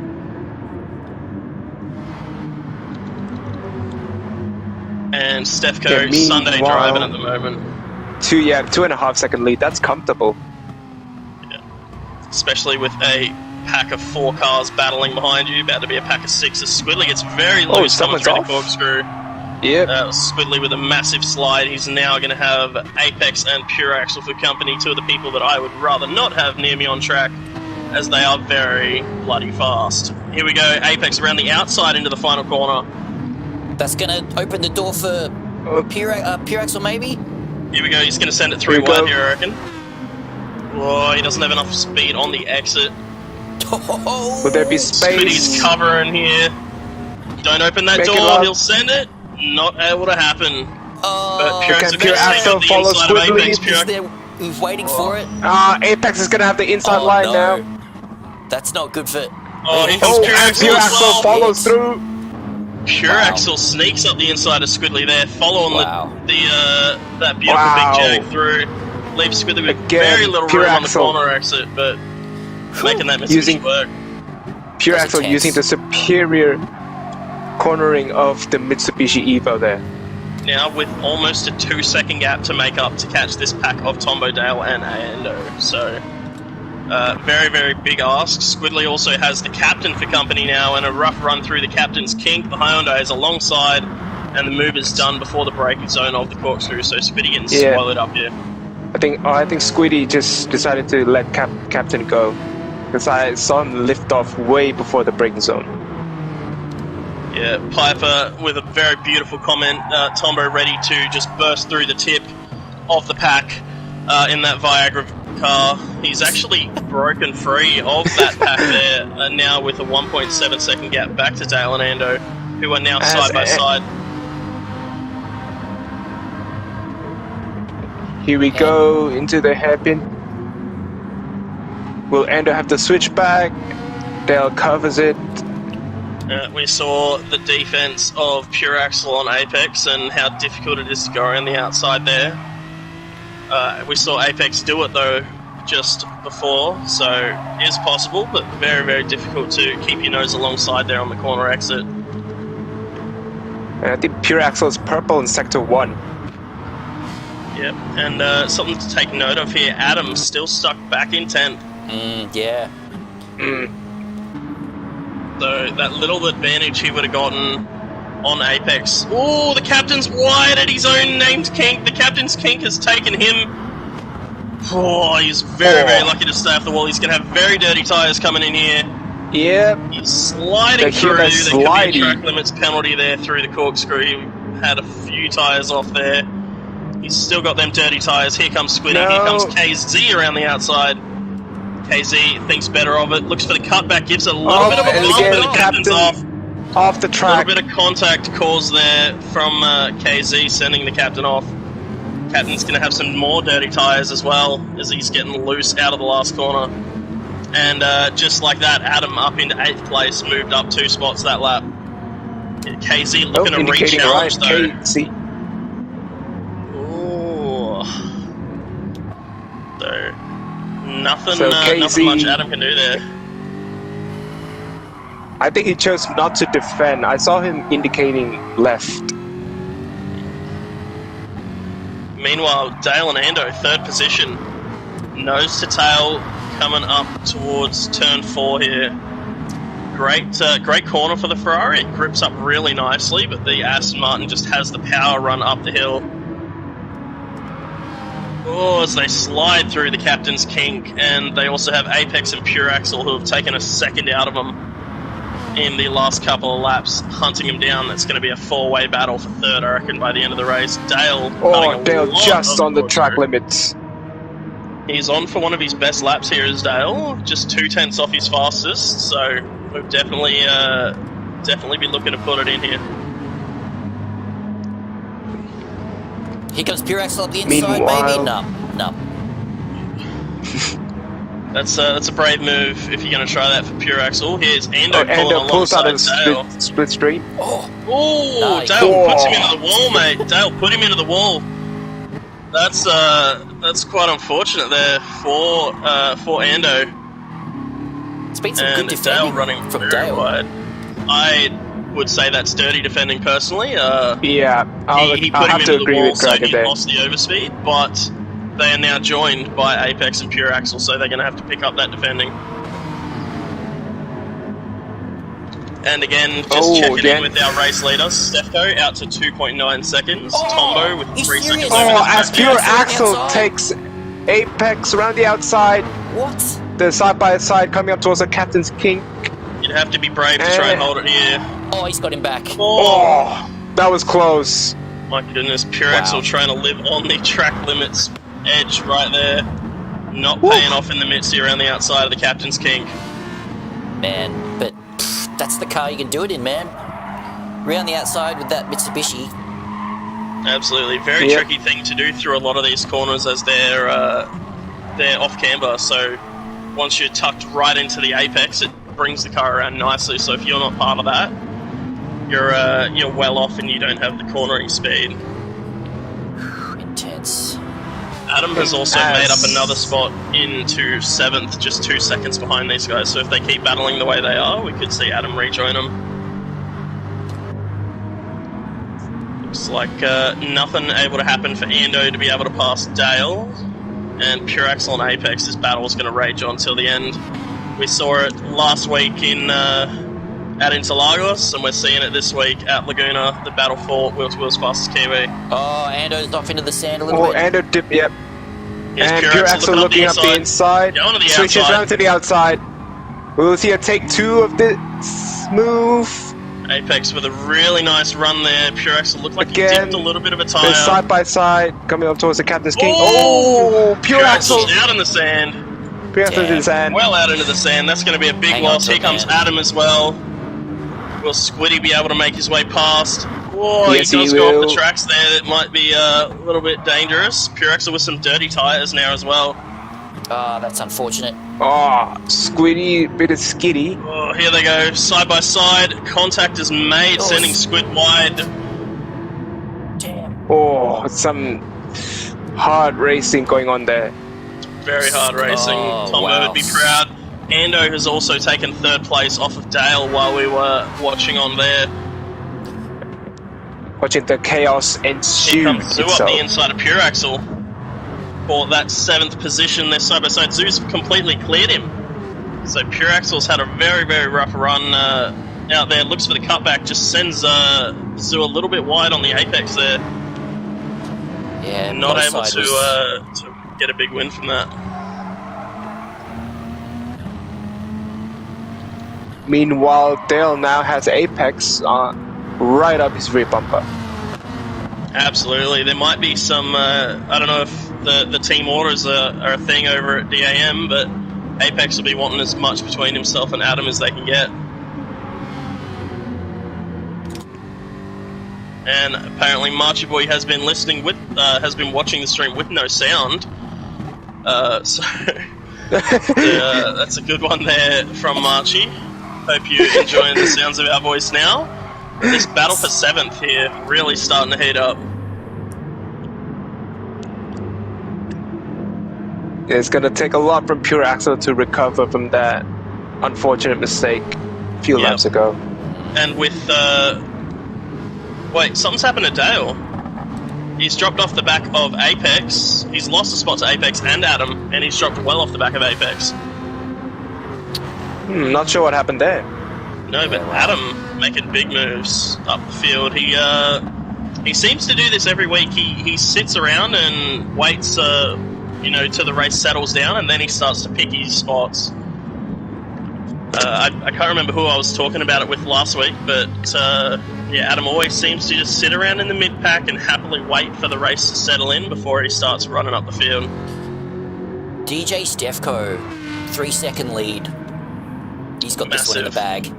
And Stefko Sunday driving at the moment. 2.5 second lead. That's comfortable. Yeah. Especially with a pack of 4 cars battling behind you, about to be a pack of 6 as Squidly gets very loose coming through the corkscrew. Yep. Squidly with a massive slide. He's now going to have Apex and Pure Axel for company, 2 of the people that I would rather not have near me on track, as they are very bloody fast. Here we go, Apex around the outside into the final corner. That's going to open the door for Pure Axel, maybe? Here we go, he's going to send it through wide here, I reckon. Oh, he doesn't have enough speed on the exit. Will there be space? Squiddy's covering here. Don't open that door, he'll send it. Not able to happen. But Pure Axel follows Squidly. He's waiting for it. Apex is going to have the inside line now. That's not good for... Here comes Pure Axel Pure as Axel well. follows through. Pure Axel sneaks up the inside of Squidly there, following that beautiful big jag through. Leaves Squidly with very little room on the corner exit, but making that Mitsubishi work. Pure Axel using the superior cornering of the Mitsubishi Evo there. Now with almost a 2-second gap to make up to catch this pack of Tombo Dale and Ando. So very, very big ask. Squidly also has the captain for company now, and a rough run through the captain's kink. The Hyundai is alongside, and the move is done before the braking zone of the corkscrew. So Squiddy getting swallowed up here. I think Squiddy just decided to let captain go, because I saw him lift off way before the braking zone. Yeah, Piper with a very beautiful comment. Tombo ready to just burst through the tip of the pack in that Viagra car. He's actually broken free of that pack there, now with a 1.7 second gap back to Dale and Ando, who are now side by side. Here we go into the hairpin. Will Ando have the switchback? Dale covers it. We saw the defense of Pure Axel on Apex and how difficult it is to go around the outside there. We saw Apex do it though just before, so it is possible, but very, very difficult to keep your nose alongside there on the corner exit. And I think Pure Axel is purple in Sector 1. Yep, and something to take note of here, Adam still stuck back in 10th. Yeah. So that little advantage he would have gotten on Apex. Oh, the captain's wide at his own named kink. The captain's kink has taken him. Oh, he's very, very lucky to stay off the wall. He's going to have very dirty tyres coming in here. Yep. He's sliding through. There could be a track limits penalty there through the corkscrew. He had a few tyres off there. He's still got them dirty tyres. Here comes Squiddy. Here comes KZ around the outside. KZ thinks better of it, looks for the cutback, gives it a little bit of a bump, and the captain's off the track. A little bit of contact caused there from KZ, sending the captain off. Captain's going to have some more dirty tyres as well, as he's getting loose out of the last corner. And just like that, Adam up into 8th place, moved up 2 spots that lap. KZ looking to re-challenge though. KZ. Ooh. So... Nothing much Adam can do there. I think he chose not to defend. I saw him indicating left. Meanwhile, Dale and Ando, 3rd position. Nose to tail coming up towards turn 4 here. Great corner for the Ferrari. It grips up really nicely, but the Aston Martin just has the power run up the hill. Oh, as they slide through the captain's kink, and they also have Apex and Pure Axel who have taken a second out of them. in the last couple of laps, hunting him down. That's going to be a 4-way battle for third, I reckon, by the end of the race. Dale. Dale just on the track limits. He's on for one of his best laps here, is Dale. Just 2/10 off his fastest, so we'll definitely be looking to put it in here. Here comes Pure Axel up the inside, maybe? No. That's a brave move if you're going to try that for Pure Axel. Here's Ando pulls out of Dale. split stream. Oh, nice. Dale puts him into the wall, mate. Dale put him into the wall. That's quite unfortunate there for Ando. It's been some good defending Dale running from very Dale. wide. I would say that's dirty defending personally. Yeah, he put him have into to the agree wall, with so Dragon he there. lost the overspeed, but they are now joined by Apex and Pure Axel, so they're going to have to pick up that defending. And again, just checking in with our race leader, Stefko, out to 2.9 seconds. Tombo with 3 seconds over the as track. Pure Axel takes Apex around the outside. What? The side-by-side coming up towards the Captain's King. You'd have to be brave to try and hold it here. Oh, he's got him back. Oh, that was close. My goodness, Pure Axel trying to live on the track limits edge right there. Not paying off in the midst around the outside of the Captain's King. Man, but that's the car you can do it in, man. Round the outside with that Mitsubishi. Absolutely. Very tricky thing to do through a lot of these corners as they're off camber. So once you're tucked right into the apex, it brings the car around nicely. So if you're not part of that, you're well off and you don't have the cornering speed. Intense. Adam has also made up another spot into 7th, just 2 seconds behind these guys. So if they keep battling the way they are, we could see Adam rejoin them. Looks like nothing able to happen for Ando to be able to pass Dale. And Pure Axel and Apex, this battle is going to rage on till the end. We saw it last week at Interlagos, and we're seeing it this week at Laguna, the battle for wheel-to-wheel's fastest Kiwi. Oh, Ando's off into the sand a little bit. Ando dip, yep. Here's And Pure Axel looking up the inside. Going to the Switches outside. around to the outside. We'll see a take 2 of this move. Apex with a really nice run there. Pure Axel looked like he Again, dipped a little bit of a They're tire. side by side, coming up towards the Captain's King. Oh! Pure Axel. out in the sand. Pure Axel's in the sand. Well out into the sand. That's going to be a big Hang on loss. to Here it, comes man. Adam as well. Will Squiddy be able to make his way past? Oh, Yes, he does he go off will. the tracks there. That might be a little bit dangerous. Pure Axel with some dirty tires now as well. Ah, that's unfortunate. Oh, Squiddy, bit of skiddy. Oh, here they go, side by side. Contact is made, Oh, sending Squid wide. Damn. Oh, some hard racing going on there. Very hard racing. Oh, Tombo wow. would be proud. Ando has also taken 3rd place off of Dale while we were watching on there. Watching the chaos Here ensue comes Zoo up itself. the inside of Pure Axel for that 7th position. They're side by side. Zoo's completely cleared him. So Pure Axel's had a very, very rough run out there. Looks for the cutback. Just sends Zoo a little bit wide on the apex there. Yeah, Not both able sides to get a big win from that. Meanwhile, Dale now has Apex right up his rear bumper. Absolutely. There might be some, I don't know if the team orders are a thing over at DAM, but Apex will be wanting as much between himself and Adam as they can get. And apparently Marchie Boy has been has been watching the stream with no sound. So that's a good one there from Marchie. Hope you're enjoying the sounds of our voice now. This battle for 7th here really starting to heat up. It's going to take a lot from Pure Axel to recover from that unfortunate mistake a few laps ago. And with wait, something's happened to Dale. He's dropped off the back of Apex. He's lost a spot to Apex and Adam, and he's dropped well off the back of Apex. Not sure what happened there. No, but Adam making big moves up the field. He seems to do this every week. He sits around and waits, till the race settles down, and then he starts to pick his spots. I can't remember who I was talking about it with last week, but yeah, Adam always seems to just sit around in the mid-pack and happily wait for the race to settle in before he starts running up the field. DJ Stefko, 3-second lead. He's got this one in the bag.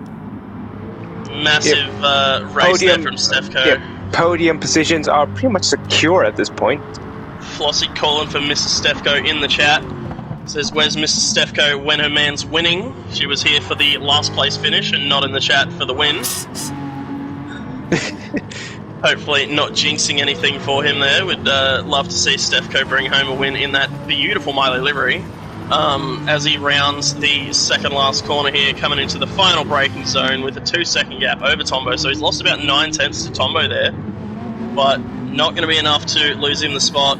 Massive race there from Stefko. Yeah, podium positions are pretty much secure at this point. Flossie calling for Mrs. Stefko in the chat. Says, where's Mrs. Stefko when her man's winning? She was here for the last place finish and not in the chat for the win. Hopefully not jinxing anything for him there. Would love to see Stefko bring home a win in that beautiful Milo livery. As he rounds the second last corner here, coming into the final braking zone with a 2-second gap over Tombo. So he's lost about 9/10 to Tombo there, but not going to be enough to lose him the spot.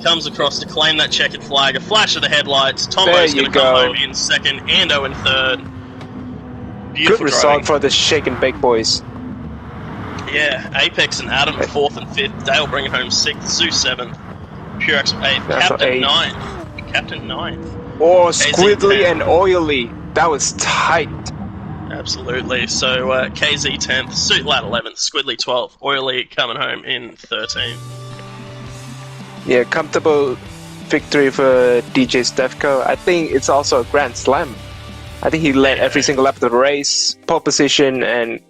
Comes across to claim that checkered flag, a flash of the headlights. Tombo's going to come home in second, Ando in third. Beautiful Good result for the Shake and Bake boys. Yeah, Apex and Adam 4th and 5th. Dale bringing home 6th, Zoo 7th, Purex 8th, Captain 9th. Captain 9th. Oh, squiggly and oily. That was tight. Absolutely. So KZ 10th, Suit Lad 11th, Squidly 12th, Oily coming home in 13th. Yeah, comfortable victory for DJ Stefko. I think it's also a grand slam. I think he led every single lap of the race, pole position, and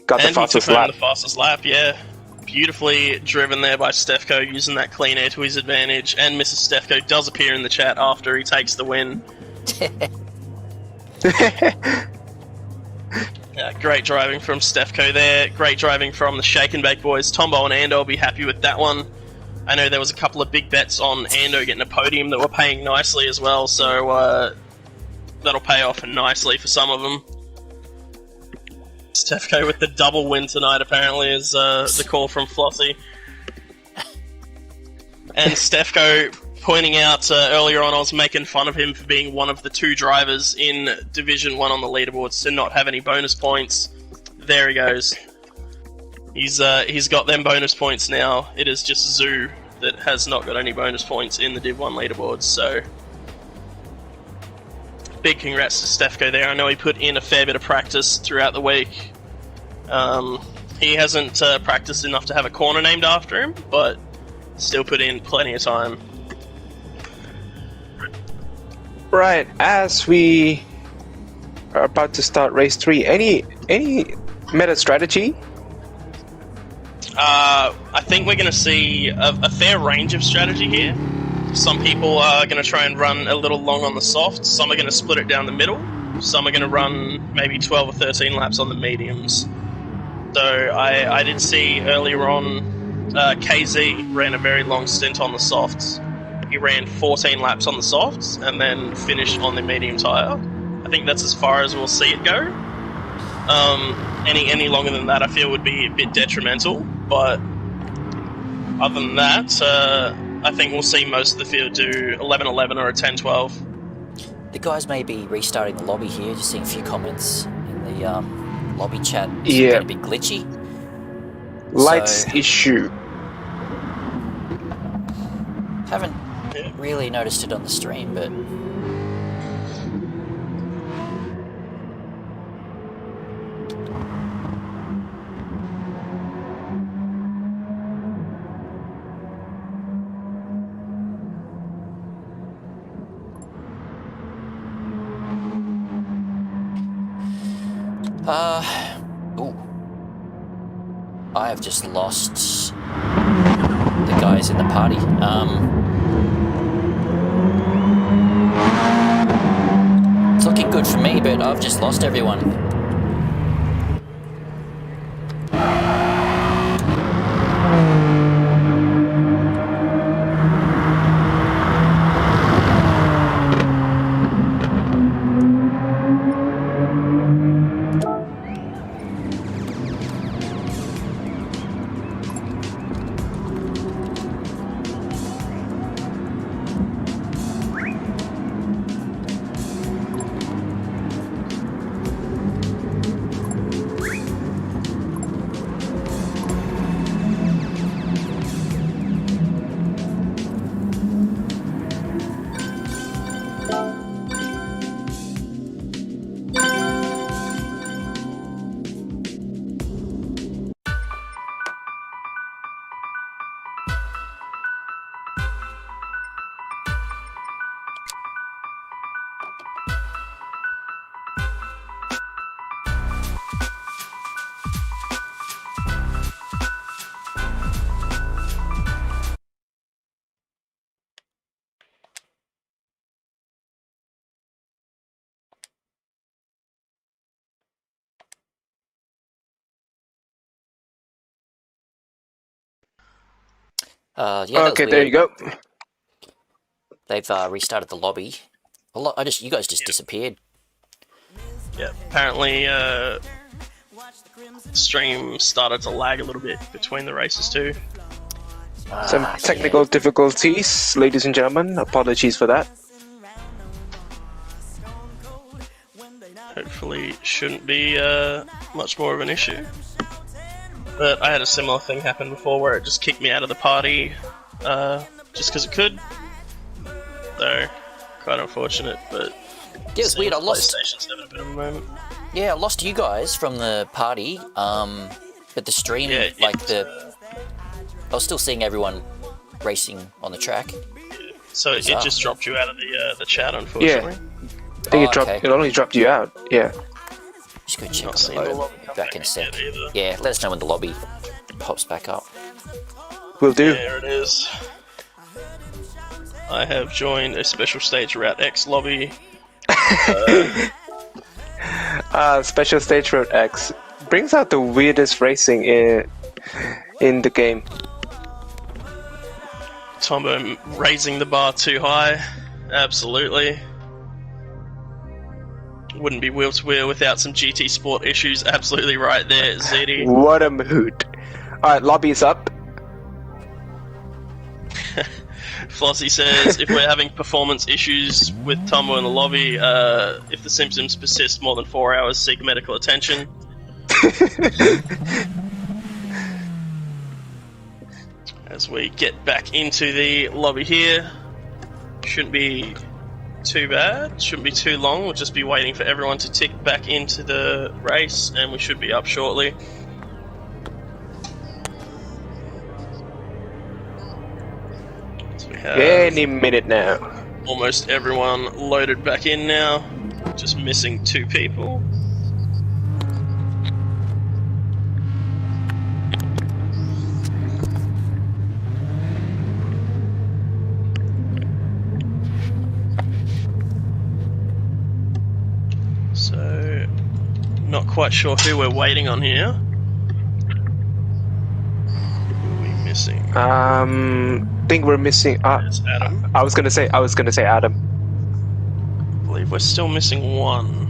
got the fastest lap. The fastest lap, yeah. Beautifully driven there by Stefko, using that clean air to his advantage. And Mrs. Stefko does appear in the chat after he takes the win. Great driving from Stefko there. Great driving from the Shake and Bake boys. Tombo and Ando will be happy with that one. I know there was a couple of big bets on Ando getting a podium that were paying nicely as well, so that'll pay off nicely for some of them. Stefko with the double win tonight, apparently, is the call from Flossie. And Stefko pointing out earlier on, I was making fun of him for being one of the 2 drivers in Division 1 on the leaderboards to not have any bonus points. There he goes. He's got them bonus points now. It is just Zoo that has not got any bonus points in the Div 1 leaderboards, so big congrats to Stefko there. I know he put in a fair bit of practice throughout the week. He hasn't practiced enough to have a corner named after him, but still put in plenty of time. Right, as we are about to start race 3, any meta strategy? I think we're going to see a fair range of strategy here. Some people are going to try and run a little long on the soft. Some are going to split it down the middle. Some are going to run maybe 12 or 13 laps on the mediums. So I did see earlier on KZ ran a very long stint on the softs. He ran 14 laps on the softs and then finished on the medium tyre. I think that's as far as we'll see it go. Any longer than that, I feel, would be a bit detrimental. But other than that, I think we'll see most of the field do 11-11 or a 10-12. The guys may be restarting the lobby here. Just seeing a few comments in the lobby chat. Yeah. A bit glitchy. Lights issue. Haven't really noticed it on the stream, but I have just lost the guys in the party. It's looking good for me, but I've just lost everyone. Yeah, Okay, there you go. They've restarted the lobby. You guys just disappeared. Yeah, apparently stream started to lag a little bit between the races too. Some technical difficulties, ladies and gentlemen. Apologies for that. Hopefully shouldn't be much more of an issue. But I had a similar thing happen before where it just kicked me out of the party just because it could. So, quite unfortunate, but... Yeah, it's weird, I lost... PlayStation's having a bit of a moment. Yeah, I lost you guys from the party, but the stream, I was still seeing everyone racing on the track. So it just dropped you out of the chat, unfortunately. Yeah. I think it only dropped you out, yeah. Just go check on the lobby back in a sec. Yeah, let us know when the lobby pops back up. Will do. There it is. I have joined a special stage Route X lobby. Special stage Route X brings out the weirdest racing in the game. Tombo raising the bar too high. Absolutely. Wouldn't be wheel to wheel without some GT Sport issues. Absolutely right there, ZD. What a mood. Alright, lobby is up. Flossie says, if we're having performance issues with Tombo in the lobby, if the symptoms persist more than 4 hours, seek medical attention. As we get back into the lobby here, shouldn't be too bad, shouldn't be too long, we'll just be waiting for everyone to tick back into the race and we should be up shortly. So we have any minute now. almost everyone loaded back in now, just missing 2 people. So, not quite sure who we're waiting on here. Who are we missing? Think we're missing. It's Adam. I was gonna say Adam. I believe we're still missing one.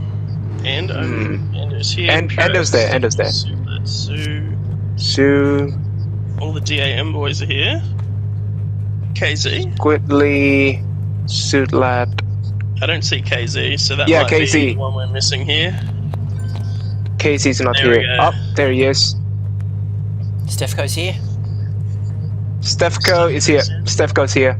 Endo's here. Endo's there. Sue. All the DAM boys are here. KZ. Quickly. Suitlat. I don't see KZ, so that Yeah, might KZ. be the one we're missing here. Casey's not There we here. go. Oh, there he is. Stefko's here. Stefko is here. Stefko's here.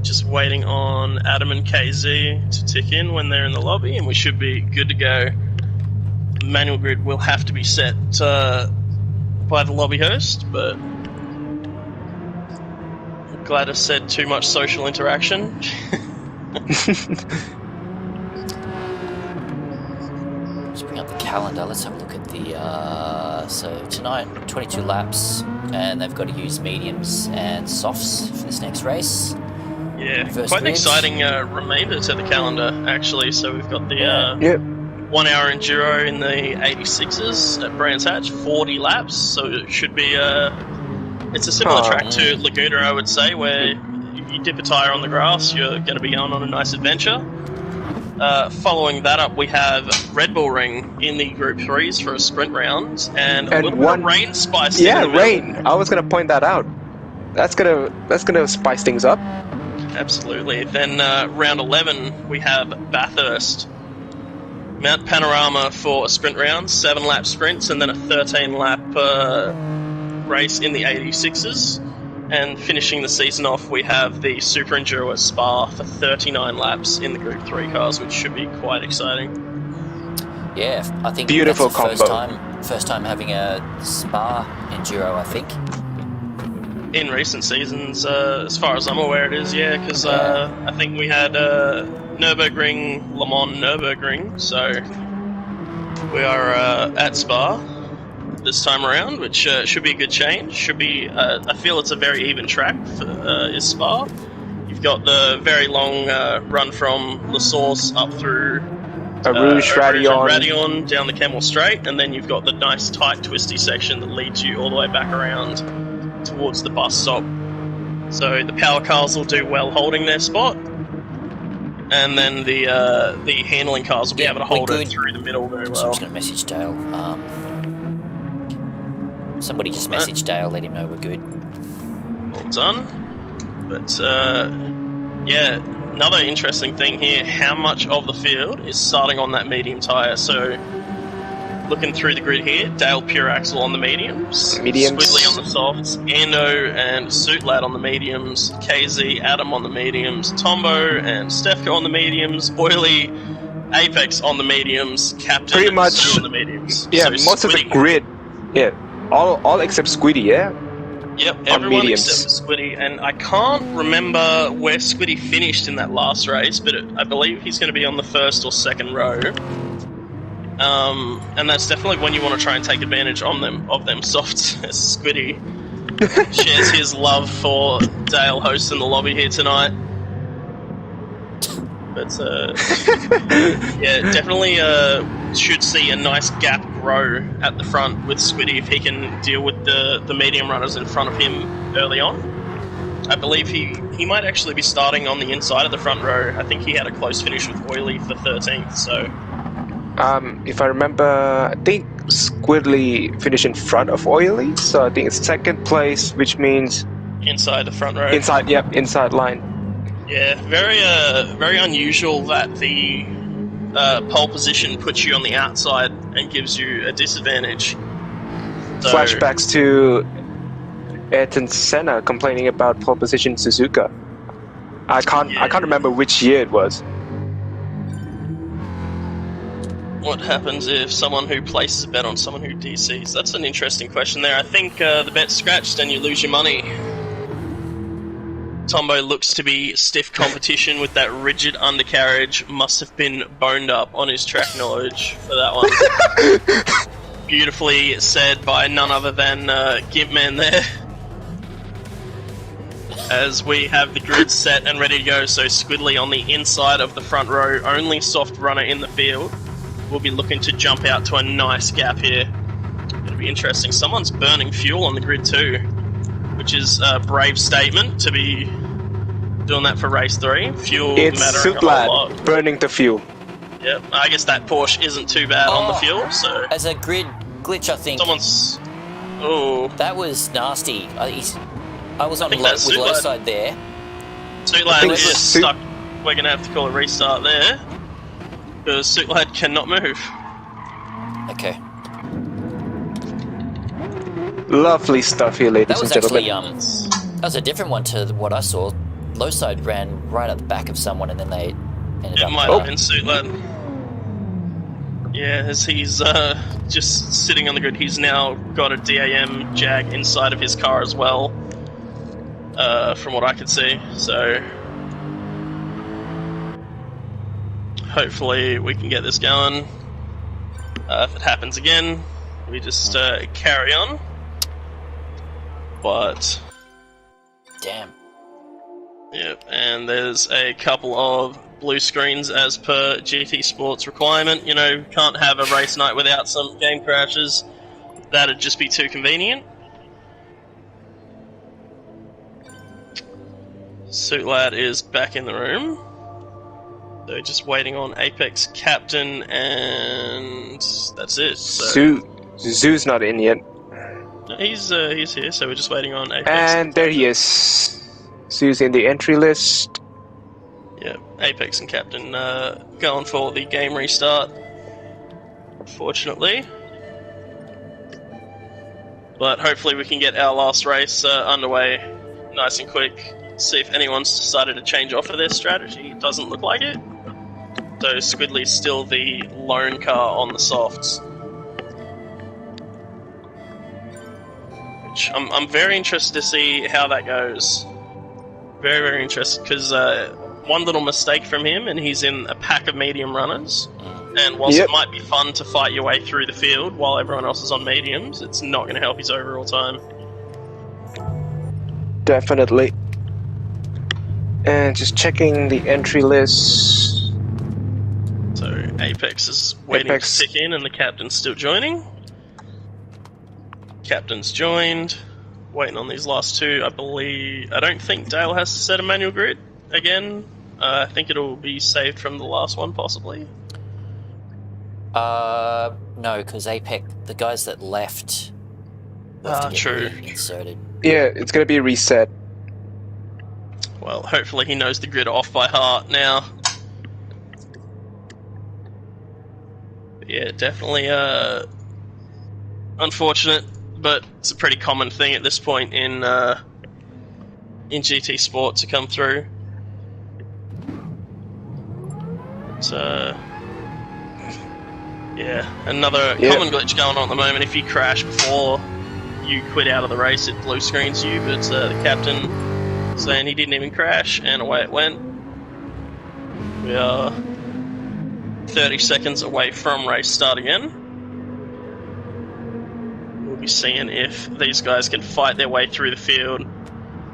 Just waiting on Adam and KZ to tick in when they're in the lobby, and we should be good to go. Manual grid will have to be set by the lobby host, but I'm glad I said too much social interaction. Let's bring up the calendar. Let's have a look at the... so tonight, 22 laps, and they've got to use mediums and softs for this next race. Yeah, First quite an grid. exciting remainder to the calendar, actually. So we've got the Yep. 1 hour enduro in the 86s at Brands Hatch, 40 laps, so it should be it's a similar track to Laguna, I would say, where you dip a tyre on the grass, you're going to be going on a nice adventure. Following that up, we have Red Bull Ring in the Group 3s for a sprint round, and a little bit of rain spice. Yeah, rain. I was gonna point that out. That's gonna spice things up. Absolutely. Then round 11, we have Bathurst. Mount Panorama for a sprint round, 7-lap sprints, and then a 13-lap race in the 86s. And finishing the season off, we have the Super Enduro at Spa for 39 laps in the Group 3 cars, which should be quite exciting. Yeah, I think Beautiful that's the combo. first time having a Spa Enduro, I think. In recent seasons, as far as I'm aware, it is, yeah, because I think we had Nürburgring, Le Mans Nürburgring, so we are at Spa this time around, which should be a good change. Should be, I feel it's a very even track for is Spa. You've got the very long run from La Source up through Rouge, Radion down the Camel Straight, and then you've got the nice tight twisty section that leads you all the way back around towards the bus stop. So the power cars will do well holding their spot, and then the handling cars will be able to hold it through the middle very well. So I'm just going to message Dale. Somebody just messaged Dale, let him know we're good. Well done. But yeah, another interesting thing here, how much of the field is starting on that medium tyre. So looking through the grid here, Dale Pure Axle on the mediums, Squiddly on the softs, Ando and Suitlad on the mediums, KZ, Adam on the mediums, Tombo and Stefko on the mediums, Oily, Apex on the mediums, Captain pretty and much Stu on the mediums. Yeah, so most of the grid, all except Squiddy, yeah? Yep, everyone except Squiddy, and I can't remember where Squiddy finished in that last race, but I believe he's going to be on the first or second row. And that's definitely when you want to try and take advantage of them softs. Squiddy shares his love for Dale hosting the lobby here tonight. But yeah, definitely should see a nice gap grow at the front with Squiddy if he can deal with the medium runners in front of him early on. I believe he might actually be starting on the inside of the front row. I think he had a close finish with Oily for 13th, so... if I remember, I think Squiddly finished in front of Oily, so I think it's second place, which means... Inside the front row. Inside line. Yeah, very unusual that the pole position puts you on the outside and gives you a disadvantage. So, flashbacks to Ayrton Senna complaining about pole position Suzuka. I can't remember which year it was. What happens if someone who places a bet on someone who DCs? That's an interesting question there. I think the bet's scratched and you lose your money. Tombo looks to be stiff competition with that rigid undercarriage. Must have been boned up on his track knowledge for that one. Beautifully said by none other than Gimpman there. As we have the grid set and ready to go, so Squiddly on the inside of the front row, only soft runner in the field. We'll be looking to jump out to a nice gap here. It'll be interesting. Someone's burning fuel on the grid too, which is a brave statement to be doing that for race 3. Fuel mattering a whole lot. Burning the fuel. Yep, I guess that Porsche isn't too bad on the fuel, so... As a grid glitch, I think... Someone's... Oh. That was nasty. I was on with low side there. Suitlad is stuck. We're going to have to call a restart there, because Suitlad cannot move. Okay. Lovely stuff here, ladies and gentlemen. That was a different one to what I saw. Low side ran right at the back of someone and then they ended up... It might have been Suitlad. Yeah, as he's just sitting on the grid, he's now got a DAM Jag inside of his car as well, from what I could see, so... Hopefully we can get this going. If it happens again, we just carry on. But... Damn. Yep, and there's a couple of blue screens as per GT Sports requirement. You know, can't have a race night without some game crashes. That'd just be too convenient. Suitlad is back in the room. So just waiting on Apex Captain, and that's it. So. Zoo's not in yet. No, he's here, so we're just waiting on Apex. And there he is. Zoo's in the entry list. Yeah, Apex and Captain going for the game restart, fortunately. But hopefully we can get our last race underway nice and quick. See if anyone's decided to change off of their strategy. It doesn't look like it. So Squiddly's still the lone car on the softs. Which I'm very interested to see how that goes. Very, very interested, because one little mistake from him and he's in a pack of medium runners. And whilst it might be fun to fight your way through the field while everyone else is on mediums, it's not going to help his overall time. Definitely. And just checking the entry list. So Apex is waiting to tick in and the captain's still joining. Captain's joined. waiting on these last two. I don't think Dale has to set a manual grid again. I think it'll be saved from the last one, possibly. No, because Apex, the guys that left, will have to get True. Inserted. Yeah, it's going to be reset. Well, hopefully he knows the grid off by heart now. But yeah, definitely unfortunate, but it's a pretty common thing at this point in GT Sport to come through. But, yeah, another common glitch going on at the moment. If you crash before you quit out of the race, it blue screens you, but the captain saying he didn't even crash, and away it went. We are 30 seconds away from race start again. We'll be seeing if these guys can fight their way through the field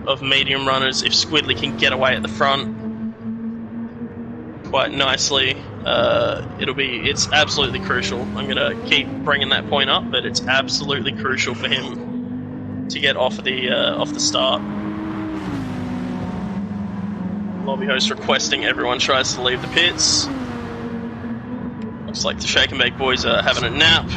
of medium runners, if Squidly can get away at the front quite nicely. It's absolutely crucial. I'm gonna keep bringing that point up, but it's absolutely crucial for him to get off the start. Lobby host requesting everyone tries to leave the pits. Looks like the Shake and Bake boys are having a nap.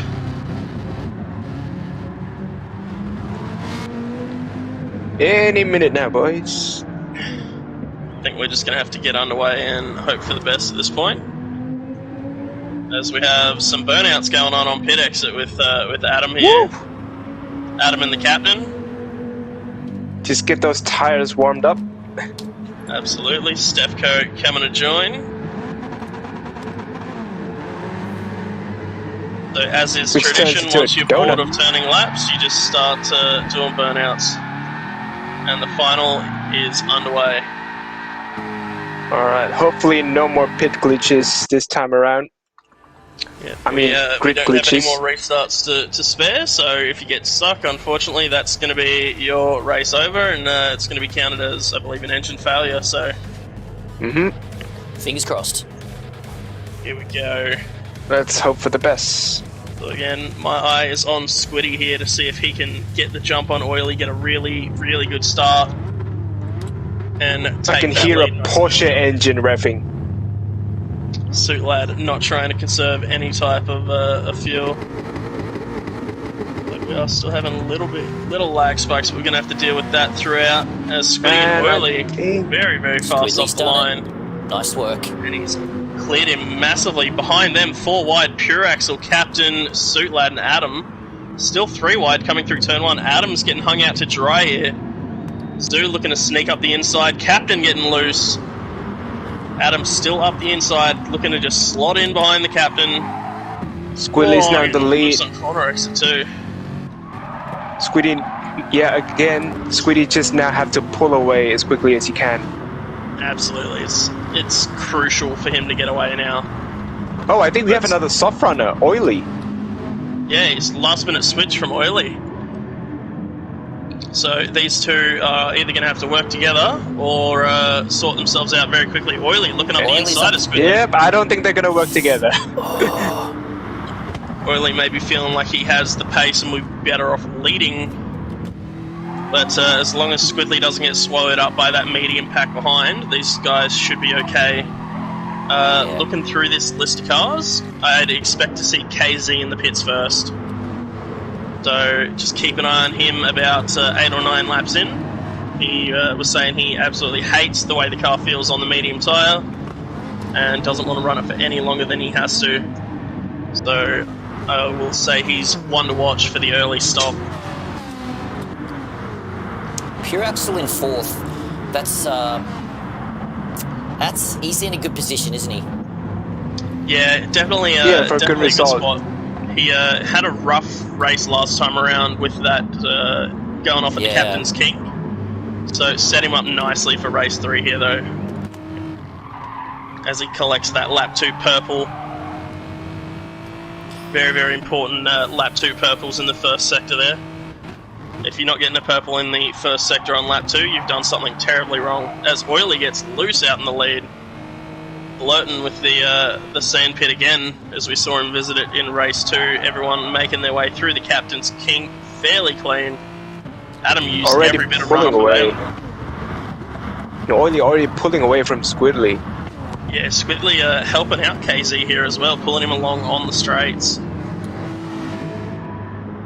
Any minute now, boys. I think we're just going to have to get underway and hope for the best at this point. As we have some burnouts going on pit exit with Adam here. Woo! Adam and the captain. Just get those tires warmed up. Absolutely. Stefco coming to join. So as is tradition, once you're bored of turning laps, you just start doing burnouts. And the final is underway. Alright, hopefully no more pit glitches this time around. Yeah, we don't glitches. have any more restarts to spare, so if you get stuck, unfortunately, that's going to be your race over, and it's going to be counted as, I believe, an engine failure, so... Fingers crossed. Here we go. Let's hope for the best. So again, my eye is on Squiddy here to see if he can get the jump on Oily, get a really, really good start, and take I can hear a Porsche engine revving. Suit Lad not trying to conserve any type of fuel. But we are still having little lag spikes, but we're going to have to deal with that throughout. As Squiddy and Oily very, very fast off the line. Nice work. And he's cleared him massively. Behind them, 4 wide, Pure Axle, Captain, Suit Lad, and Adam. Still 3 wide coming through turn 1. Adam's getting hung out to dry here. Stu looking to sneak up the inside. Captain getting loose. Adam still up the inside, looking to just slot in behind the captain. Squidly's now in the lead. On corner exit too. Squiddy, again, Squiddy just now have to pull away as quickly as he can. Absolutely, it's crucial for him to get away now. Oh, I think we have another soft runner, Oily. Yeah, it's last minute switch from Oily. So these two are either going to have to work together or sort themselves out very quickly. Oily looking up the inside of Squidly. Yep, I don't think they're going to work together. Oily may be feeling like he has the pace and we'd be better off leading. But as long as Squidly doesn't get swallowed up by that medium pack behind, these guys should be okay. Looking through this list of cars, I'd expect to see KZ in the pits first. So just keep an eye on him about 8 or 9 laps in. He was saying he absolutely hates the way the car feels on the medium tyre and doesn't want to run it for any longer than he has to. So I will say he's one to watch for the early stop. Pure Axel in 4th. He's in a good position, isn't he? Yeah, definitely. For a good result. Good spot. He had a rough race last time around with that going off at the captain's kink. So set him up nicely for race 3 here, though. As he collects that lap 2 purple. Very, very important lap 2 purples in the first sector there. If you're not getting a purple in the first sector on lap 2, you've done something terribly wrong. As Oily gets loose out in the lead. Blurton with the sand pit again, as we saw him visit it in race 2. Everyone making their way through the captain's kink fairly clean. Adam used already every bit of pulling run away. available. Oily already pulling away from Squidly. Yeah, Squidly helping out KZ here as well, pulling him along on the straights.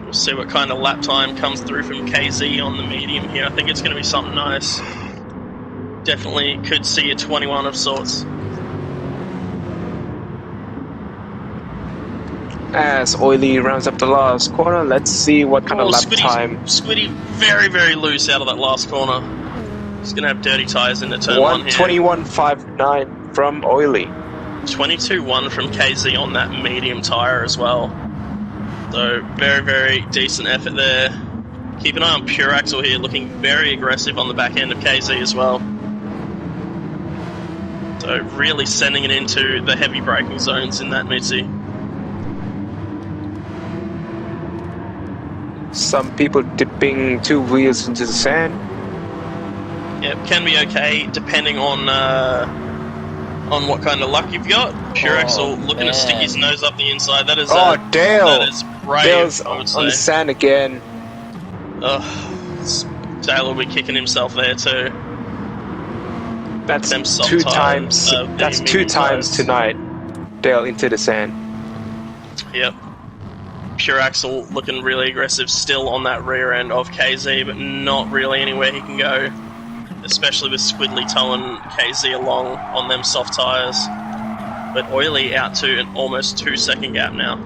We'll see what kind of lap time comes through from KZ on the medium here. I think it's going to be something nice. Definitely could see a 21 of sorts. As Oily rounds up the last corner, let's see what kind of lap time. Squiddy very, very loose out of that last corner. He's going to have dirty tyres into turn 1 here. 1:21.59 from Oily. 22.1 from KZ on that medium tyre as well. So very, very decent effort there. Keep an eye on Pure Axle here, looking very aggressive on the back end of KZ as well. So really sending it into the heavy braking zones in that Mitzi. Some people dipping 2 wheels into the sand. Yeah, can be okay depending on what kind of luck you've got. Pure Axle looking to stick his nose up the inside. That is Dale! That is brave, Dale's I would say. on the sand again. Dale will be kicking himself there too. That's 2 times. That's 2 times tonight. Dale into the sand. Yep. Pure Axle looking really aggressive still on that rear end of KZ, but not really anywhere he can go. Especially with Squidly towing KZ along on them soft tyres. But Oily out to an almost 2-second gap now.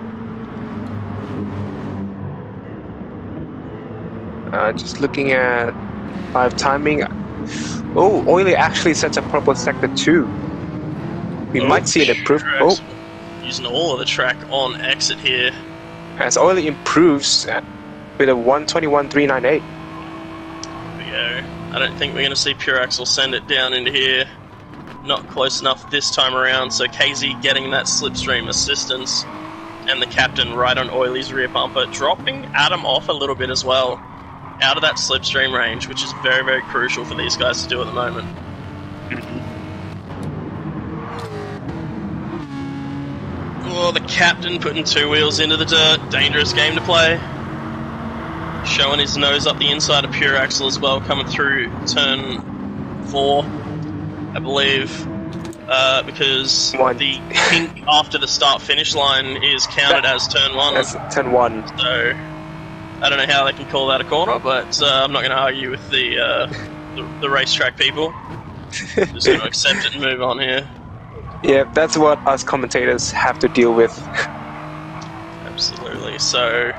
Just looking at live timing. Oh, Oily actually sets a purple sector 2. We might see an improvement. Using all of the track on exit here. As Oily improves with a 1:21.398. There we go. I don't think we're going to see Pure Axle send it down into here. Not close enough this time around, so KZ getting that slipstream assistance. And the captain right on Oily's rear bumper, dropping Adam off a little bit as well. Out of that slipstream range, which is very, very crucial for these guys to do at the moment. Oh, the captain putting 2 wheels into the dirt. Dangerous game to play. Showing his nose up the inside of Pure Axle as well, coming through turn 4, I believe, because the kink after the start-finish line is counted as turn 1. That's turn 1. So, I don't know how they can call that a corner, but I'm not going to argue with the racetrack people. Just going to accept it and move on here. Yeah, that's what us commentators have to deal with. Absolutely. So,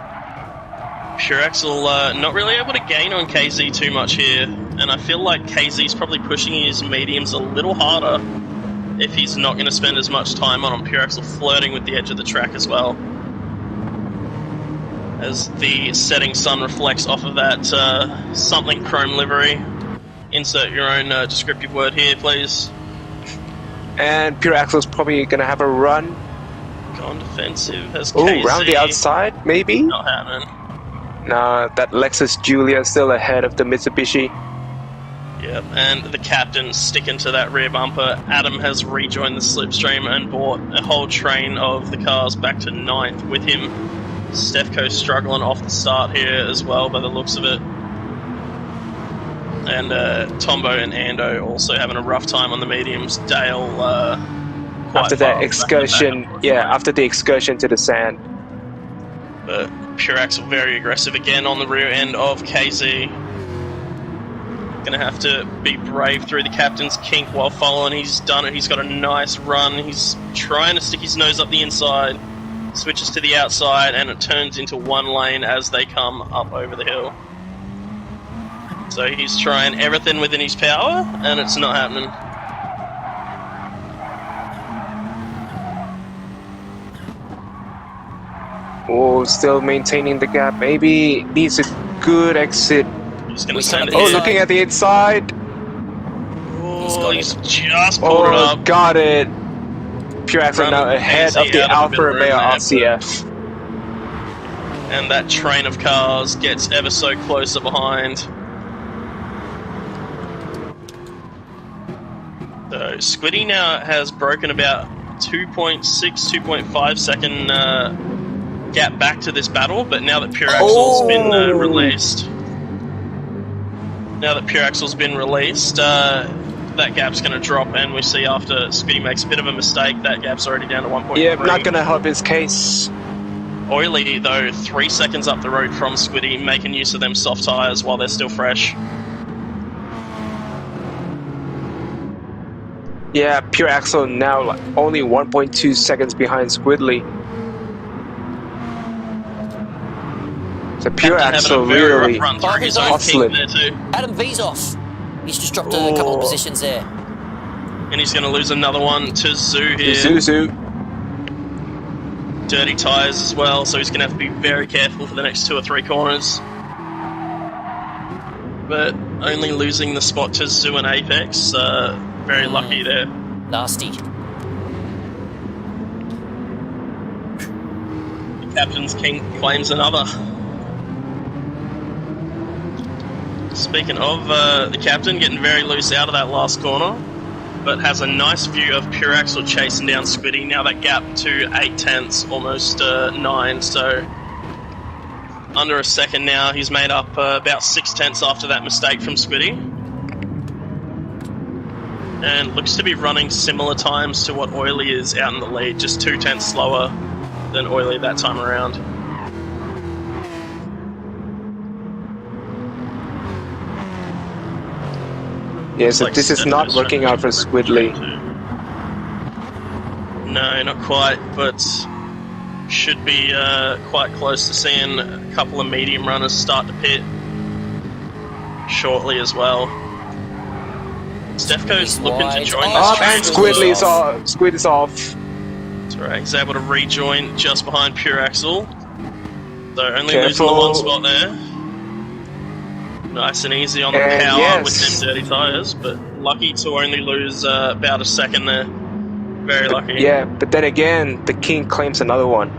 Pure Axle not really able to gain on KZ too much here, and I feel like KZ's probably pushing his mediums a little harder if he's not going to spend as much time on Pure Axle flirting with the edge of the track as well. As the setting sun reflects off of that something chrome livery. Insert your own descriptive word here, please. And Pure Axle's probably going to have a run. Gone defensive. Has KZ. Oh, round the outside, maybe? Not happening. No, that Lexus Julia still ahead of the Mitsubishi. Yep, and the captain sticking to that rear bumper. Adam has rejoined the slipstream and brought a whole train of the cars back to 9th with him. Stefko struggling off the start here as well by the looks of it. And Tombo and Ando also having a rough time on the mediums. Dale after that excursion, after the excursion to the sand. But Pure Axle very aggressive again on the rear end of KZ. Gonna have to be brave through the captain's kink while following. He's done it. He's got a nice run. He's trying to stick his nose up the inside. Switches to the outside and it turns into 1 lane as they come up over the hill. So he's trying everything within his power and it's not happening. Oh, still maintaining the gap. Maybe needs a good exit. He's gonna send it. Oh, looking at the inside. Oh, he's just pulled it up. Got it. Pure Axle now ahead of the Alfa Romeo RCF. And that train of cars gets ever so closer behind. So Squiddy now has broken about 2.6, 2.5 second gap back to this battle, but now that Pure Axle's been released, Now that pure axle's been released, that gap's going to drop, and we see after Squiddy makes a bit of a mistake, that gap's already down to 1.3. Yeah, not going to help his case. Oily, though, 3 seconds up the road from Squiddy, making use of them soft tyres while they're still fresh. Yeah, pure axle now like only 1.2 seconds behind Squidly. So pure axle really run through his own hustling. there too. Adam V's off. He's just dropped a couple of positions there. And he's going to lose another one to Zoo here. Zuzu. Dirty tyres as well, so he's going to have to be very careful for the next 2 or 3 corners. But only losing the spot to Zoo and Apex, very lucky there. Nasty. The captain's king claims another. Speaking of the captain getting very loose out of that last corner, but has a nice view of pure axle chasing down Squiddy. Now that gap to 8 tenths, almost 9, so under a second now. He's made up about 6 tenths after that mistake from Squiddy. And looks to be running similar times to what Oily is out in the lead, just 2 tenths slower than Oily that time around. Yeah, so this is not working out for Squidly. No, not quite, but should be quite close to seeing a couple of medium runners start to pit shortly as well. Stefko's looking to join this train. And Squidly's off. Squid is off. That's right, he's able to rejoin just behind pure axle. So only losing the one spot there. Nice and easy on the power with them dirty tyres, but lucky to only lose about a second there. Very lucky. Yeah, but then again, the king claims another one.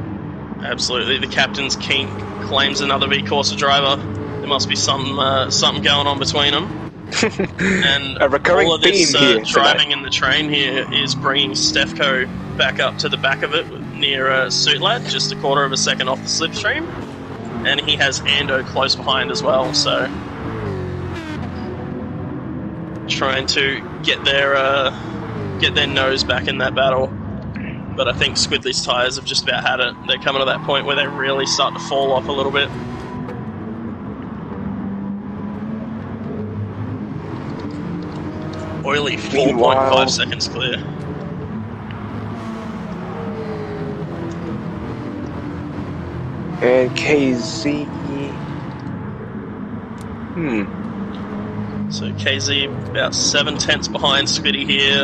Absolutely, the captain's king claims another V-Corsa driver. There must be something going on between them. And a recurring all of this theme here driving in the train here is bringing Stefko back up to the back of it near Suitlad, just a quarter of a second off the slipstream. And he has Ando close behind as well, so trying to get their nose back in that battle. But I think Squidly's tyres have just about had it. They're coming to that point where they really start to fall off a little bit. Oily 4.5 seconds clear. And KZ. So KZ about 7 tenths behind Squiddy here.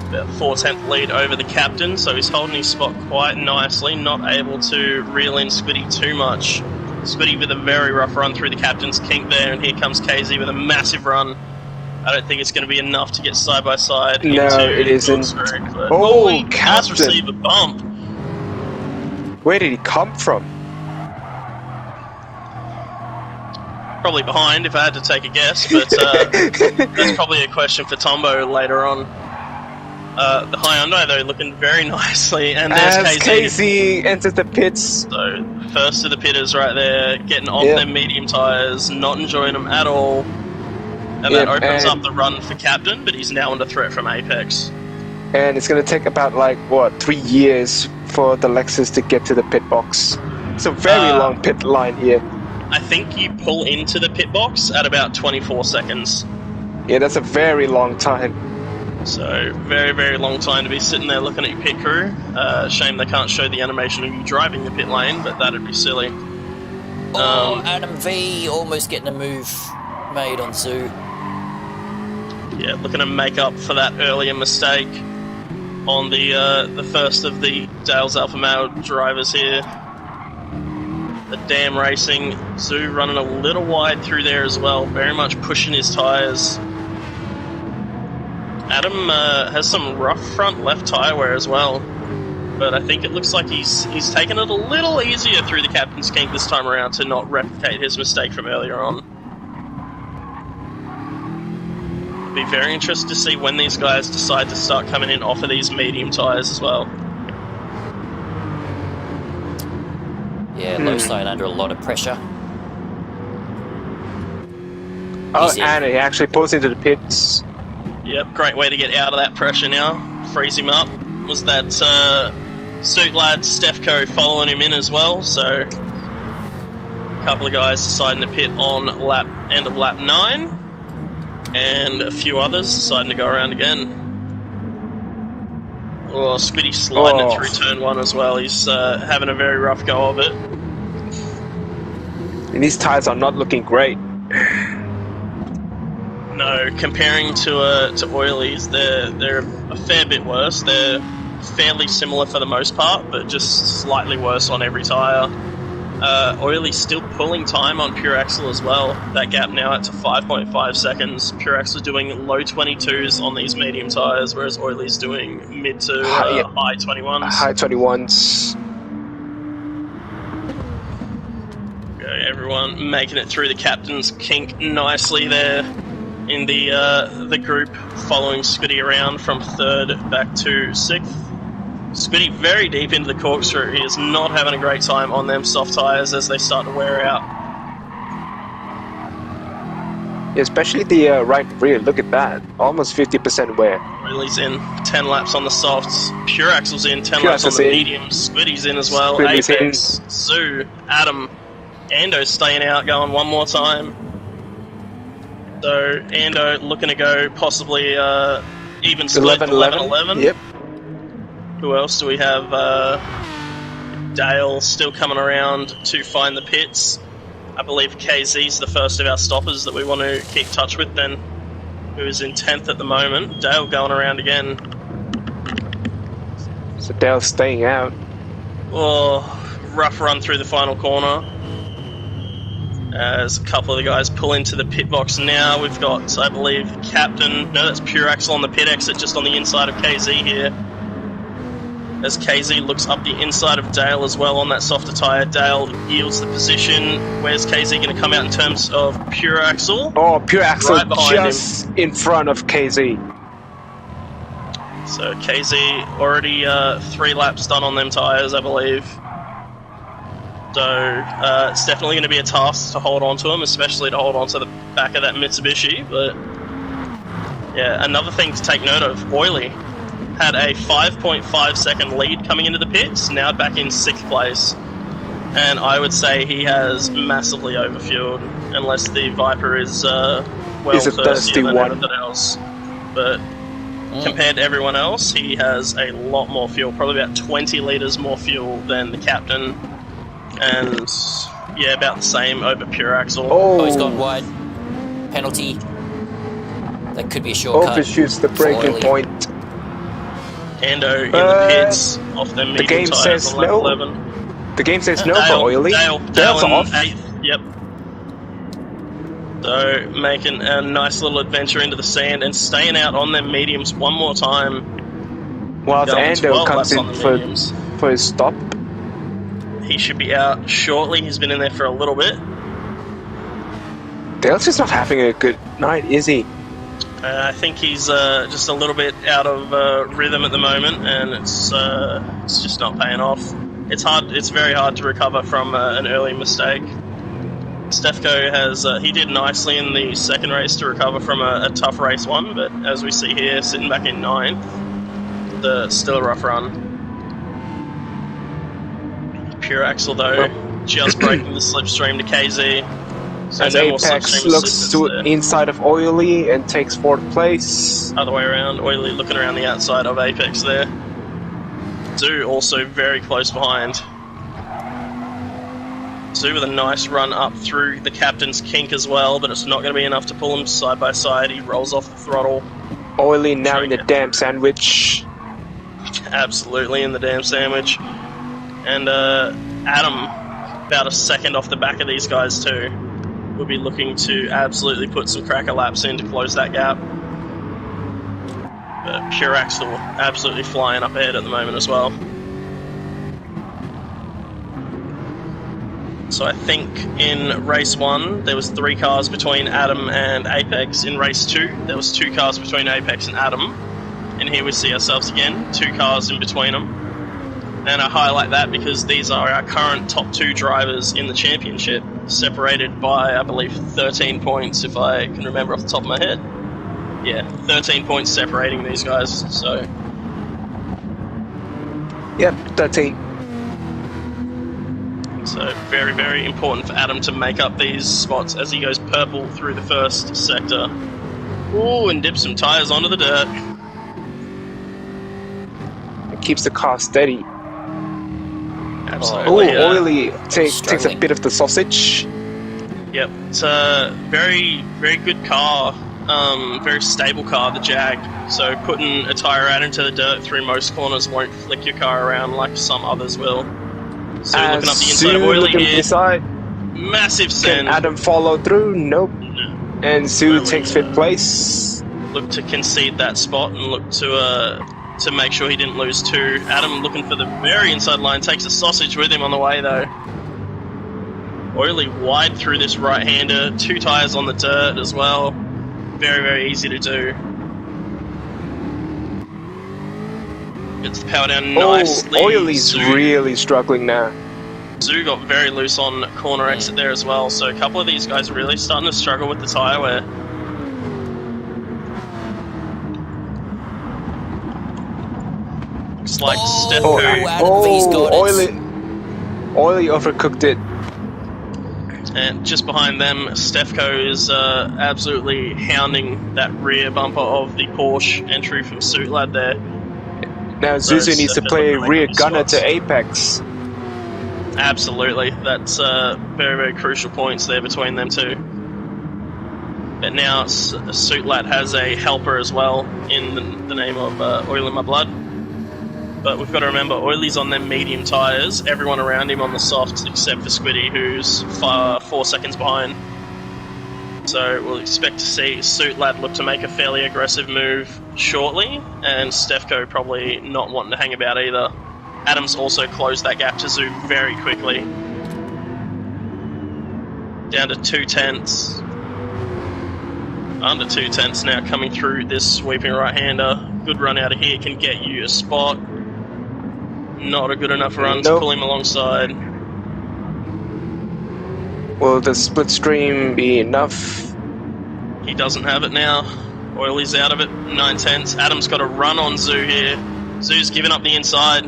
About 4 tenth lead over the captain, so he's holding his spot quite nicely, not able to reel in Squiddy too much. Squiddy with a very rough run through the captain's kink there, and here comes KZ with a massive run. I don't think it's going to be enough to get side by side. No, it isn't. He does receive a bump. Where did he come from? Probably behind, if I had to take a guess, but that's probably a question for Tombo later on. The Hyundai, though, looking very nicely, and there's KZ enters the pits. So, first of the pitters right there, getting off them medium tyres, not enjoying them at all. And that opens up the run for Captain, but he's now under threat from Apex. And it's going to take about, 3 years for the Lexus to get to the pit box. It's a very long pit line here. I think you pull into the pit box at about 24 seconds. Yeah, that's a very long time. So, very, very long time to be sitting there looking at your pit crew. Shame they can't show the animation of you driving the pit lane, but that'd be silly. Adam V almost getting a move made on Zoo. Yeah, looking to make up for that earlier mistake on the first of the Dales Alpha Male drivers here. The Dam Racing. Zoo running a little wide through there as well, very much pushing his tyres. Adam has some rough front left tyre wear as well, but I think it looks like he's taken it a little easier through the captain's kink this time around to not replicate his mistake from earlier on. Be very interested to see when these guys decide to start coming in off of these medium tyres as well. Yeah, low side under a lot of pressure. Oh, He's in. and he actually pulls into the pits. Yep, great way to get out of that pressure now. Freeze him up. Was that suit lad Stefco following him in as well, so a couple of guys deciding to pit on end of lap 9, and a few others deciding to go around again. Oh, Squiddy sliding it through turn 1 as well. He's having a very rough go of it. And these tyres are not looking great. No, comparing to oilies, they're a fair bit worse. They're fairly similar for the most part, but just slightly worse on every tyre. Oily's still pulling time on Pure Axle as well. That gap now at to 5.5 seconds. Pure Axle doing low 22s on these medium tyres, whereas Oily's doing mid to high 21s. High 21s. Okay, everyone making it through the captain's kink nicely there in the group, following Squiddy around from 3rd back to 6th. Squiddy very deep into the corkscrew. He is not having a great time on them soft tyres as they start to wear out. Yeah, especially the right rear, look at that. Almost 50% wear. Oily's in 10 laps on the softs. Pure Axle's in 10 Pure laps on Axle's the in. mediums. Squiddy's in as well. Squiddy's Apex, Zoo, Adam, Ando staying out, going one more time. So Ando looking to go possibly even split 11-11. Yep. Who else do we have? Dale still coming around to find the pits. I believe KZ's the first of our stoppers that we want to keep touch with then, who is in 10th at the moment. Dale going around again. So Dale's staying out. Oh, rough run through the final corner. As a couple of the guys pull into the pit box now. We've got, I believe, Captain. No, that's Pure Axle on the pit exit, just on the inside of KZ here. As KZ looks up the inside of Dale as well on that softer tyre. Dale yields the position. Where's KZ going to come out in terms of Pure Axle? Oh, Pure Axle Right behind just in front of KZ. So KZ already 3 laps done on them tyres, I believe. So it's definitely going to be a task to hold on to him, especially to hold on to the back of that Mitsubishi. But yeah, another thing to take note of, Oily had a 5.5 second lead coming into the pits, now back in 6th place. And I would say he has massively overfueled, unless the Viper is thirstier than everything else. But compared to everyone else, he has a lot more fuel, probably about 20 litres more fuel than the Captain. And yeah, about the same over Pure Axle. Oh, he's gone wide. Penalty. That could be a shortcut. Overshoots the braking point. Ando in the pits off the medium game tyres says on lap no. 11. The game says no for Oily. Dale's off. 8th, yep. So making a nice little adventure into the sand and staying out on them mediums one more time. Whilst Ando comes in for his stop. He should be out shortly. He's been in there for a little bit. Dale's just not having a good night, is he? I think he's just a little bit out of rhythm at the moment, and it's just not paying off. It's hard. It's very hard to recover from an early mistake. Stefco has he did nicely in the second race to recover from a tough race 1, but as we see here, sitting back in 9th, still a rough run. Pure Axle though, just breaking the slipstream to KZ. So As no more Apex slipstream looks assistance to there. inside of Oily and takes 4th place. Other way around, Oily looking around the outside of Apex there. Zoo also very close behind. Zoo with a nice run up through the captain's kink as well, but it's not going to be enough to pull him side by side. He rolls off the throttle. Oily now in the damn sandwich. Absolutely in the damn sandwich. And Adam, about a second off the back of these guys too. We'll be looking to absolutely put some cracker laps in to close that gap. But Pure Axle absolutely flying up ahead at the moment as well. So I think in race 1 there was 3 cars between Adam and Apex. In race 2 there was 2 cars between Apex and Adam. And here we see ourselves again, 2 cars in between them. And I highlight that because these are our current top 2 drivers in the championship. separated by, I believe, 13 points, if I can remember off the top of my head. Yeah, 13 points separating these guys, so... Yep, 13. So very, very important for Adam to make up these spots as he goes purple through the first sector. Ooh, and dips some tyres onto the dirt. It keeps the car steady. Absolutely. Oh, Oily takes a bit of the sausage. Yep, it's a very, very good car. Very stable car, the Jag. So putting a tyre out into the dirt through most corners won't flick your car around like some others will. So looking up the inside of Oily here. Inside. Massive send. Can Adam follow through? Nope. No. And Sue takes 5th place. Look to concede that spot and look to make sure he didn't lose 2. Adam looking for the very inside line, takes a sausage with him on the way though. Oily wide through this right-hander, 2 tyres on the dirt as well. Very, very easy to do. Gets the power down nicely. Oily's really struggling now. Zoo got very loose on corner exit there as well, so a couple of these guys are really starting to struggle with the tyre wear. Looks like Oily overcooked it. And just behind them, Stefko is absolutely hounding that rear bumper of the Porsche entry from Suitlad there. Now Zuzu needs to play rear gunner to Apex. Absolutely, that's very, very crucial points there between them two. But now Suitlad has a helper as well in the name of Oil in My Blood. But we've got to remember, Oily's on them medium tyres, everyone around him on the softs except for Squiddy, who's 4 seconds behind. So we'll expect to see Suitlad look to make a fairly aggressive move shortly, and Stefko probably not wanting to hang about either. Adams also closed that gap to Zoo very quickly. Down to 2 tenths. Under 2 tenths now coming through this sweeping right-hander. Good run out of here can get you a spot. Not a good enough run to pull him alongside. Will the split stream be enough? He doesn't have it now. Oily's out of it, 9 tenths. Adam's got a run on Zoo here. Zoo's giving up the inside.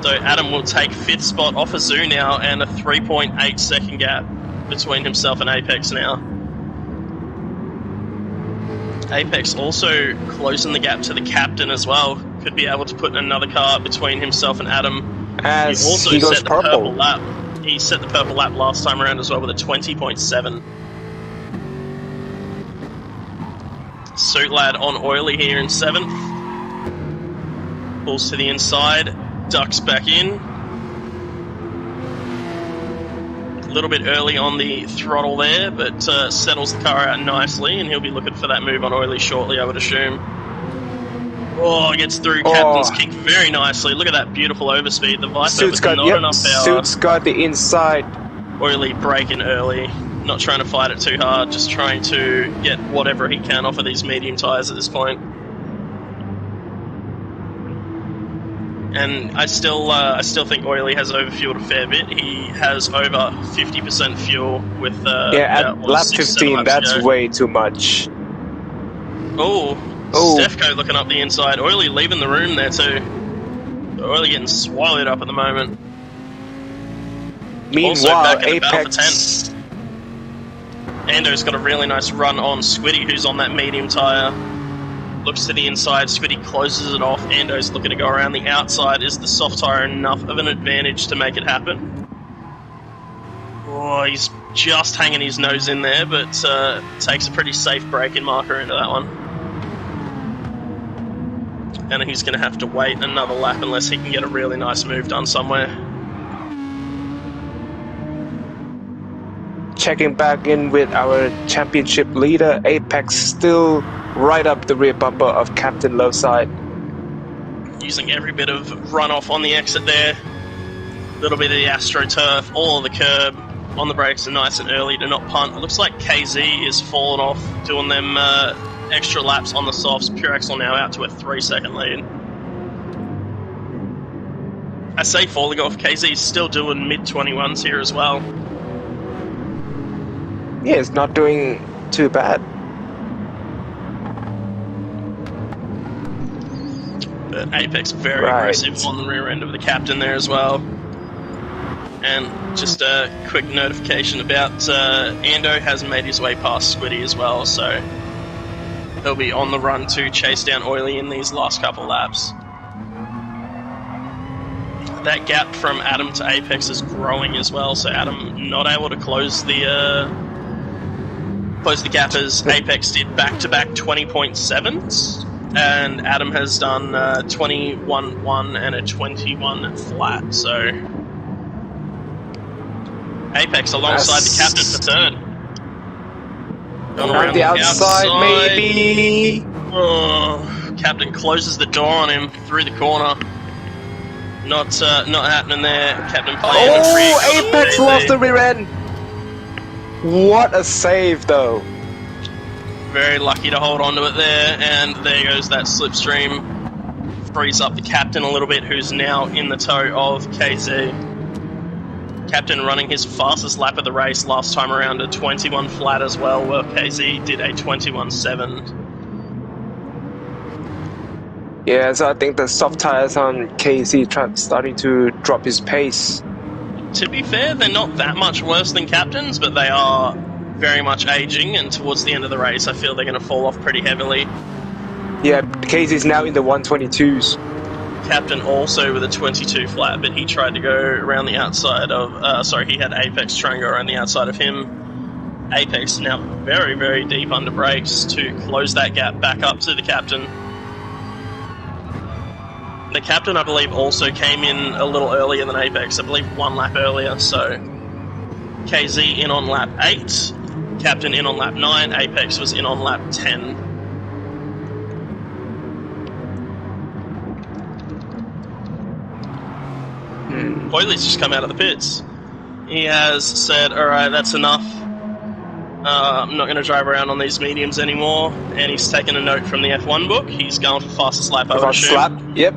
So Adam will take 5th spot off of Zoo now, and a 3.8 second gap between himself and Apex now. Apex also closing the gap to the captain as well. Could be able to put another car between himself and Adam. As he also he goes set the purple lap. He set the purple lap last time around as well with a 20.7. Suitlad on Oily here in 7th. Pulls to the inside, ducks back in. A little bit early on the throttle there, but settles the car out nicely, and he'll be looking for that move on Oily shortly, I would assume. Oh, gets through Captain's kick very nicely. Look at that beautiful overspeed. The Viper with not enough power. Suit's got the inside. Oily braking early. Not trying to fight it too hard, just trying to get whatever he can off of these medium tyres at this point. And I still think Oily has overfueled a fair bit. He has over 50% fuel with at lap 15. That's way too much. Oh, Stefko looking up the inside. Oily leaving the room there too. Oily getting swallowed up at the moment. Meanwhile, Apex. Ando's got a really nice run on Squiddy, who's on that medium tyre. Looks to the inside, Squiddy closes it off. Ando's looking to go around the outside. Is the soft tyre enough of an advantage to make it happen? Oh, he's just hanging his nose in there, but takes a pretty safe braking marker into that one. And he's going to have to wait another lap unless he can get a really nice move done somewhere. Checking back in with our championship leader, Apex still right up the rear bumper of Captain Lowside. Using every bit of runoff on the exit there. A little bit of the AstroTurf, all of the curb. On the brakes are nice and early to not punt. It looks like KZ is falling off, doing them extra laps on the softs. Pure Axle now out to a 3-second lead. I say falling off, KZ's still doing mid-21s here as well. Yeah, it's not doing too bad. But Apex very aggressive on the rear end of the captain there as well. And just a quick notification about Ando has made his way past Squiddy as well, so he'll be on the run to chase down Oily in these last couple laps. That gap from Adam to Apex is growing as well, so Adam not able to close the gap as Apex did back-to-back 20.7s, and Adam has done 21.1 and a 21 flat, so Apex alongside the captain for third. Going around the outside, maybe. Oh, captain closes the door on him through the corner. Not happening there. Captain playing the free. Oh, Apex lost the rear end. What a save, though. Very lucky to hold on to it there, and there goes that slipstream. Frees up the captain a little bit, who's now in the tow of KZ. Captain running his fastest lap of the race last time around, a 21 flat as well, while KZ did a 21.7. Yeah, so I think the soft tires on KZ starting to drop his pace. To be fair, they're not that much worse than captains, but they are very much aging, and towards the end of the race, I feel they're going to fall off pretty heavily. Yeah, KZ's now in the 122s. Captain also with a 22 flat, but he tried to go around the outside of... he had Apex try and go around the outside of him. Apex now very, very deep under brakes to close that gap back up to the captain. The captain, I believe, also came in a little earlier than Apex. I believe 1 lap earlier, so... KZ in on lap 8, Captain in on lap 9, Apex was in on lap 10. Oily's just come out of the pits. He has said, alright, that's enough. I'm not going to drive around on these mediums anymore. And he's taken a note from the F1 book. He's going for fastest lap, I would assume. Lap? Yep.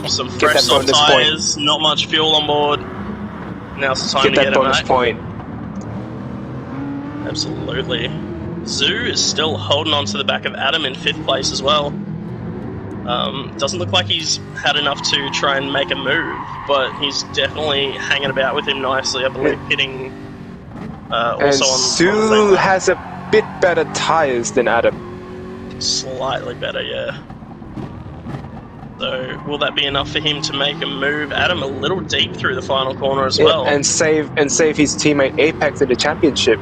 Some fresh soft tyres, not much fuel on board. Now's the time to get that bonus point. Absolutely. Zoo is still holding on to the back of Adam in 5th place as well. Doesn't look like he's had enough to try and make a move, but he's definitely hanging about with him nicely, I believe, hitting also on... Zoo has a bit better tyres than Adam. Slightly better, yeah. So, will that be enough for him to make a move? Adam a little deep through the final corner as well. And save his teammate Apex in the championship.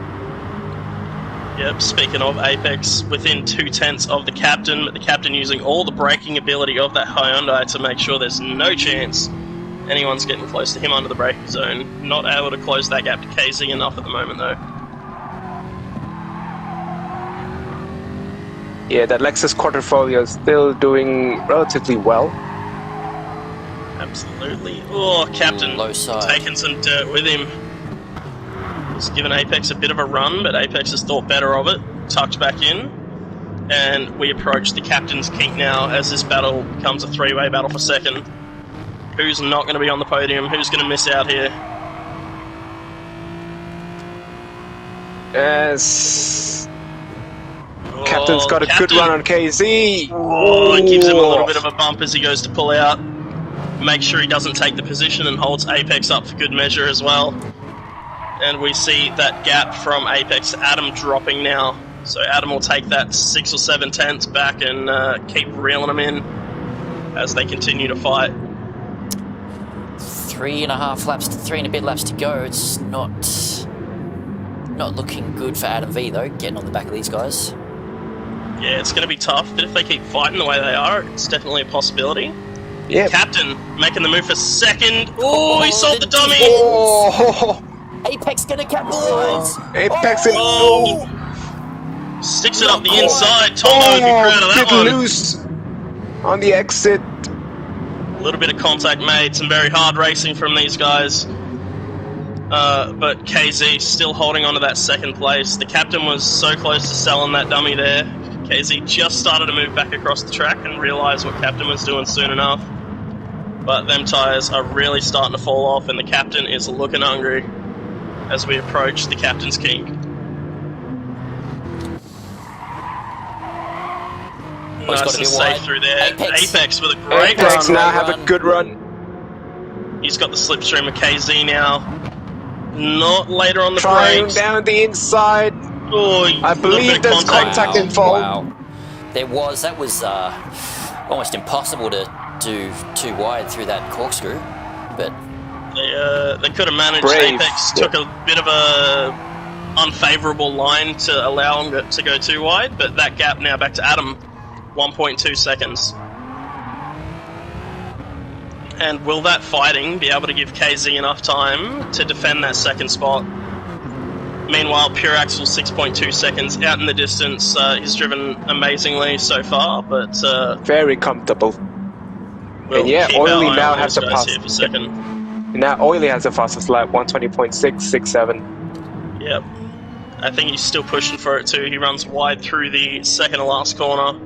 Yep, speaking of Apex, within 2/10 of the captain, but the captain using all the braking ability of that Hyundai to make sure there's no chance anyone's getting close to him under the braking zone. Not able to close that gap to KZ enough at the moment, though. Yeah, that Lexus Quadrifoglio is still doing relatively well. Absolutely. Oh, captain low side. Taking some dirt with him. He's given Apex a bit of a run, but Apex has thought better of it. Tucked back in. And we approach the captain's kink now as this battle becomes a 3-way battle for second. Who's not going to be on the podium? Who's going to miss out here? Yes. Captain's got a good run on KZ. Oh, it gives him a little bit of a bump as he goes to pull out. Make sure he doesn't take the position and holds Apex up for good measure as well. And we see that gap from Apex, Adam dropping now. So Adam will take that 6 or 7 tenths back and keep reeling them in as they continue to fight. 3 and a bit laps to go. It's not looking good for Adam V though, getting on the back of these guys. Yeah, it's going to be tough, but if they keep fighting the way they are, it's definitely a possibility. Yeah. Captain making the move for second. Oh, he sold the dummy. Oh. Apex gonna capitalize. Apex sticks it up the inside. Tomo would be proud of that one. Loose on the exit. A little bit of contact made. Some very hard racing from these guys. But KZ still holding on to that second place. The captain was so close to selling that dummy there. KZ just started to move back across the track and realised what captain was doing soon enough. But them tyres are really starting to fall off, and the captain is looking hungry as we approach the captain's kink. nice got a and bit safe wide. through there. Apex. Apex with a great Apex run. now have a good run. He's got the slipstream of KZ now. Not later on the Trying brakes. down the inside. Oh, I believe there's contact involved. Wow. That was almost impossible to do too wide through that corkscrew, but they could have managed. Brave. Apex took a bit of a unfavourable line to allow him to go too wide, but that gap now back to Adam, 1.2 seconds. And will that fighting be able to give KZ enough time to defend that second spot? Meanwhile, Pure Axel 6.2 seconds out in the distance. He's driven amazingly so far, but very comfortable. we'll And yeah, keep our Oily eye now on has those the guys pass. here for a second. Now Oily has the fastest lap, 120.667. Yep. I think he's still pushing for it too. He runs wide through the second to last corner.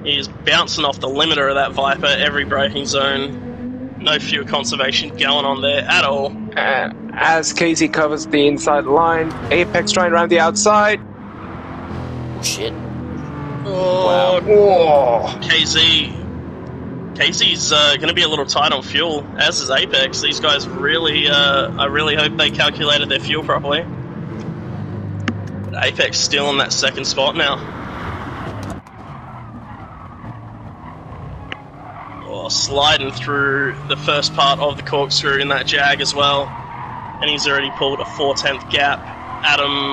He's bouncing off the limiter of that Viper every braking zone. No fuel conservation going on there at all. As KZ covers the inside line, Apex trying around the outside. oh shit. Oh, Whoa. KZ's going to be a little tight on fuel, as is Apex. These guys really, I really hope they calculated their fuel properly. But Apex still in that second spot now. Oh, sliding through the first part of the corkscrew in that Jag as well. And he's already pulled a 4/10 gap. Adam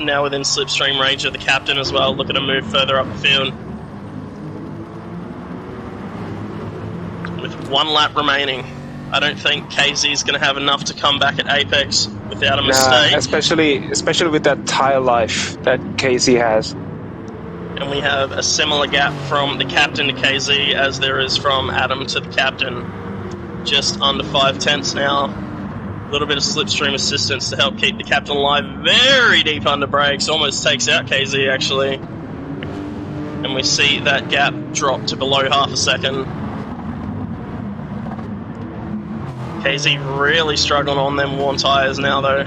now within slipstream range of the captain as well, looking to move further up the field. With 1 lap remaining, I don't think KZ is going to have enough to come back at Apex without a mistake. Especially with that tire life that KZ has. And we have a similar gap from the captain to KZ as there is from Adam to the captain. Just under 5/10 now. A little bit of slipstream assistance to help keep the captain alive. Very deep under brakes, almost takes out KZ actually. And we see that gap drop to below half a second. KZ really struggling on them worn tyres now though.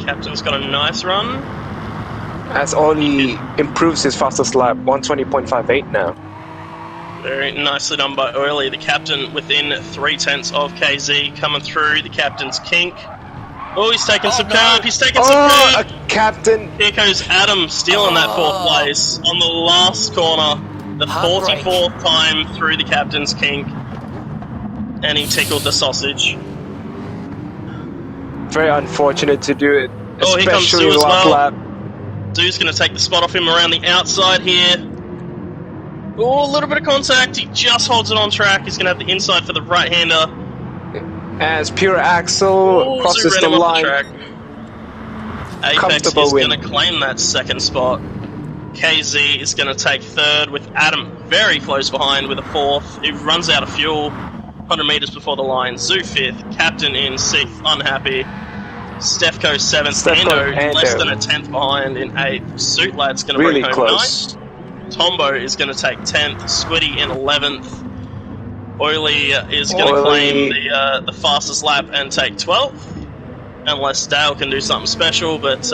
Captain's got a nice run. As Oli improves his fastest lap, 120.58 now. Very nicely done by Oily. The captain within 3/10 of KZ coming through. The captain's kink. Oh, he's taking some curb. He's taking some curb. A captain. Here goes Adam stealing that 4th place on the last corner. The 44th time through the captain's kink. And he tickled the sausage. Very unfortunate to do it. Oh, here comes Especially Zoo as last well. lap. Zoo's going to take the spot off him around the outside here. Oh, a little bit of contact. He just holds it on track. He's going to have the inside for the right-hander. As Pure Axel crosses the line. Apex is going to claim that second spot. KZ is going to take 3rd with Adam very close behind with a 4th. He runs out of fuel 100 meters before the line. Zoo 5th, captain in 6th, unhappy. Stefko 7th, Endo less than a 10th behind in 8th. Suit Lad's going to bring home close. 9th. Tombo is going to take 10th. Squiddy in 11th. Oily is going to claim the fastest lap and take 12th. Unless Dale can do something special, but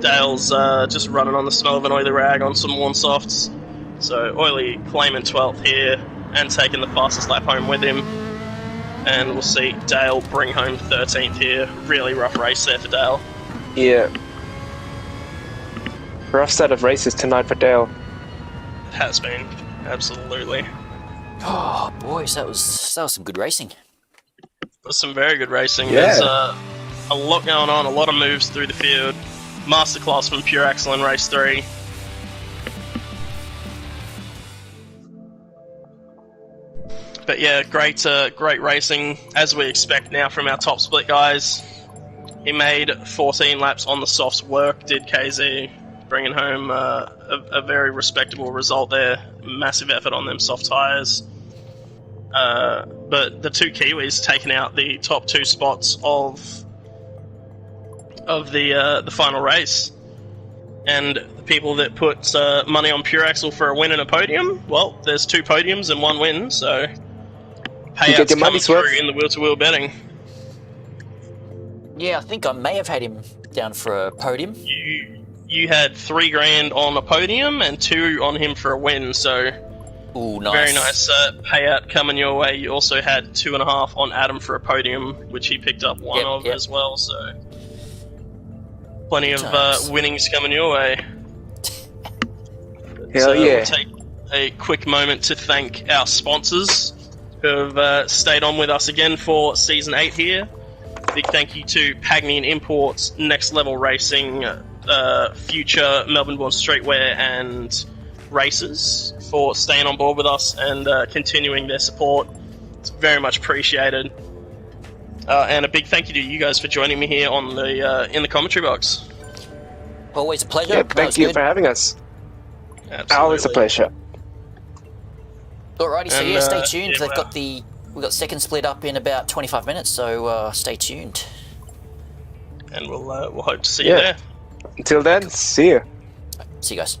Dale's just running on the smell of an oily rag on some worn softs. So Oily claiming 12th here and taking the fastest lap home with him. And we'll see Dale bring home 13th here. Really rough race there for Dale. Yeah. Rough set of races tonight for Dale. It has been, absolutely. Oh, boys, that was some good racing. It was some very good racing. Yeah. There's a lot going on, a lot of moves through the field. Masterclass from Pure Axel in race 3. But yeah, great racing, as we expect now from our top split guys. He made 14 laps on the softs work, did KZ, bringing home a very respectable result there. Massive effort on them soft tyres. But the 2 Kiwis taking out the top 2 spots of the final race. And the people that put money on Pure Axel for a win and a podium, well, there's 2 podiums and 1 win, so payouts coming through in the wheel-to-wheel betting. Yeah, I think I may have had him down for a podium. You had $3,000 on a podium and 2 on him for a win, so Ooh, nice. very nice payout coming your way. You also had 2.5 on Adam for a podium, which he picked up one of as well, so plenty of winnings coming your way. Hell yeah. We'll take a quick moment to thank our sponsors who have stayed on with us again for Season 8 here. Big thank you to Pagnian Imports, Next Level Racing, Future, Melbourne-born Streetwear and Races for staying on board with us and continuing their support. It's very much appreciated. And a big thank you to you guys for joining me here on the in the commentary box. Always a pleasure. Yeah, thank you for having us. Absolutely. Always a pleasure. Alrighty, so yeah, stay tuned. We've got second split up in about 25 minutes, so stay tuned. And we'll hope to see you there. Until then, see you. See you guys.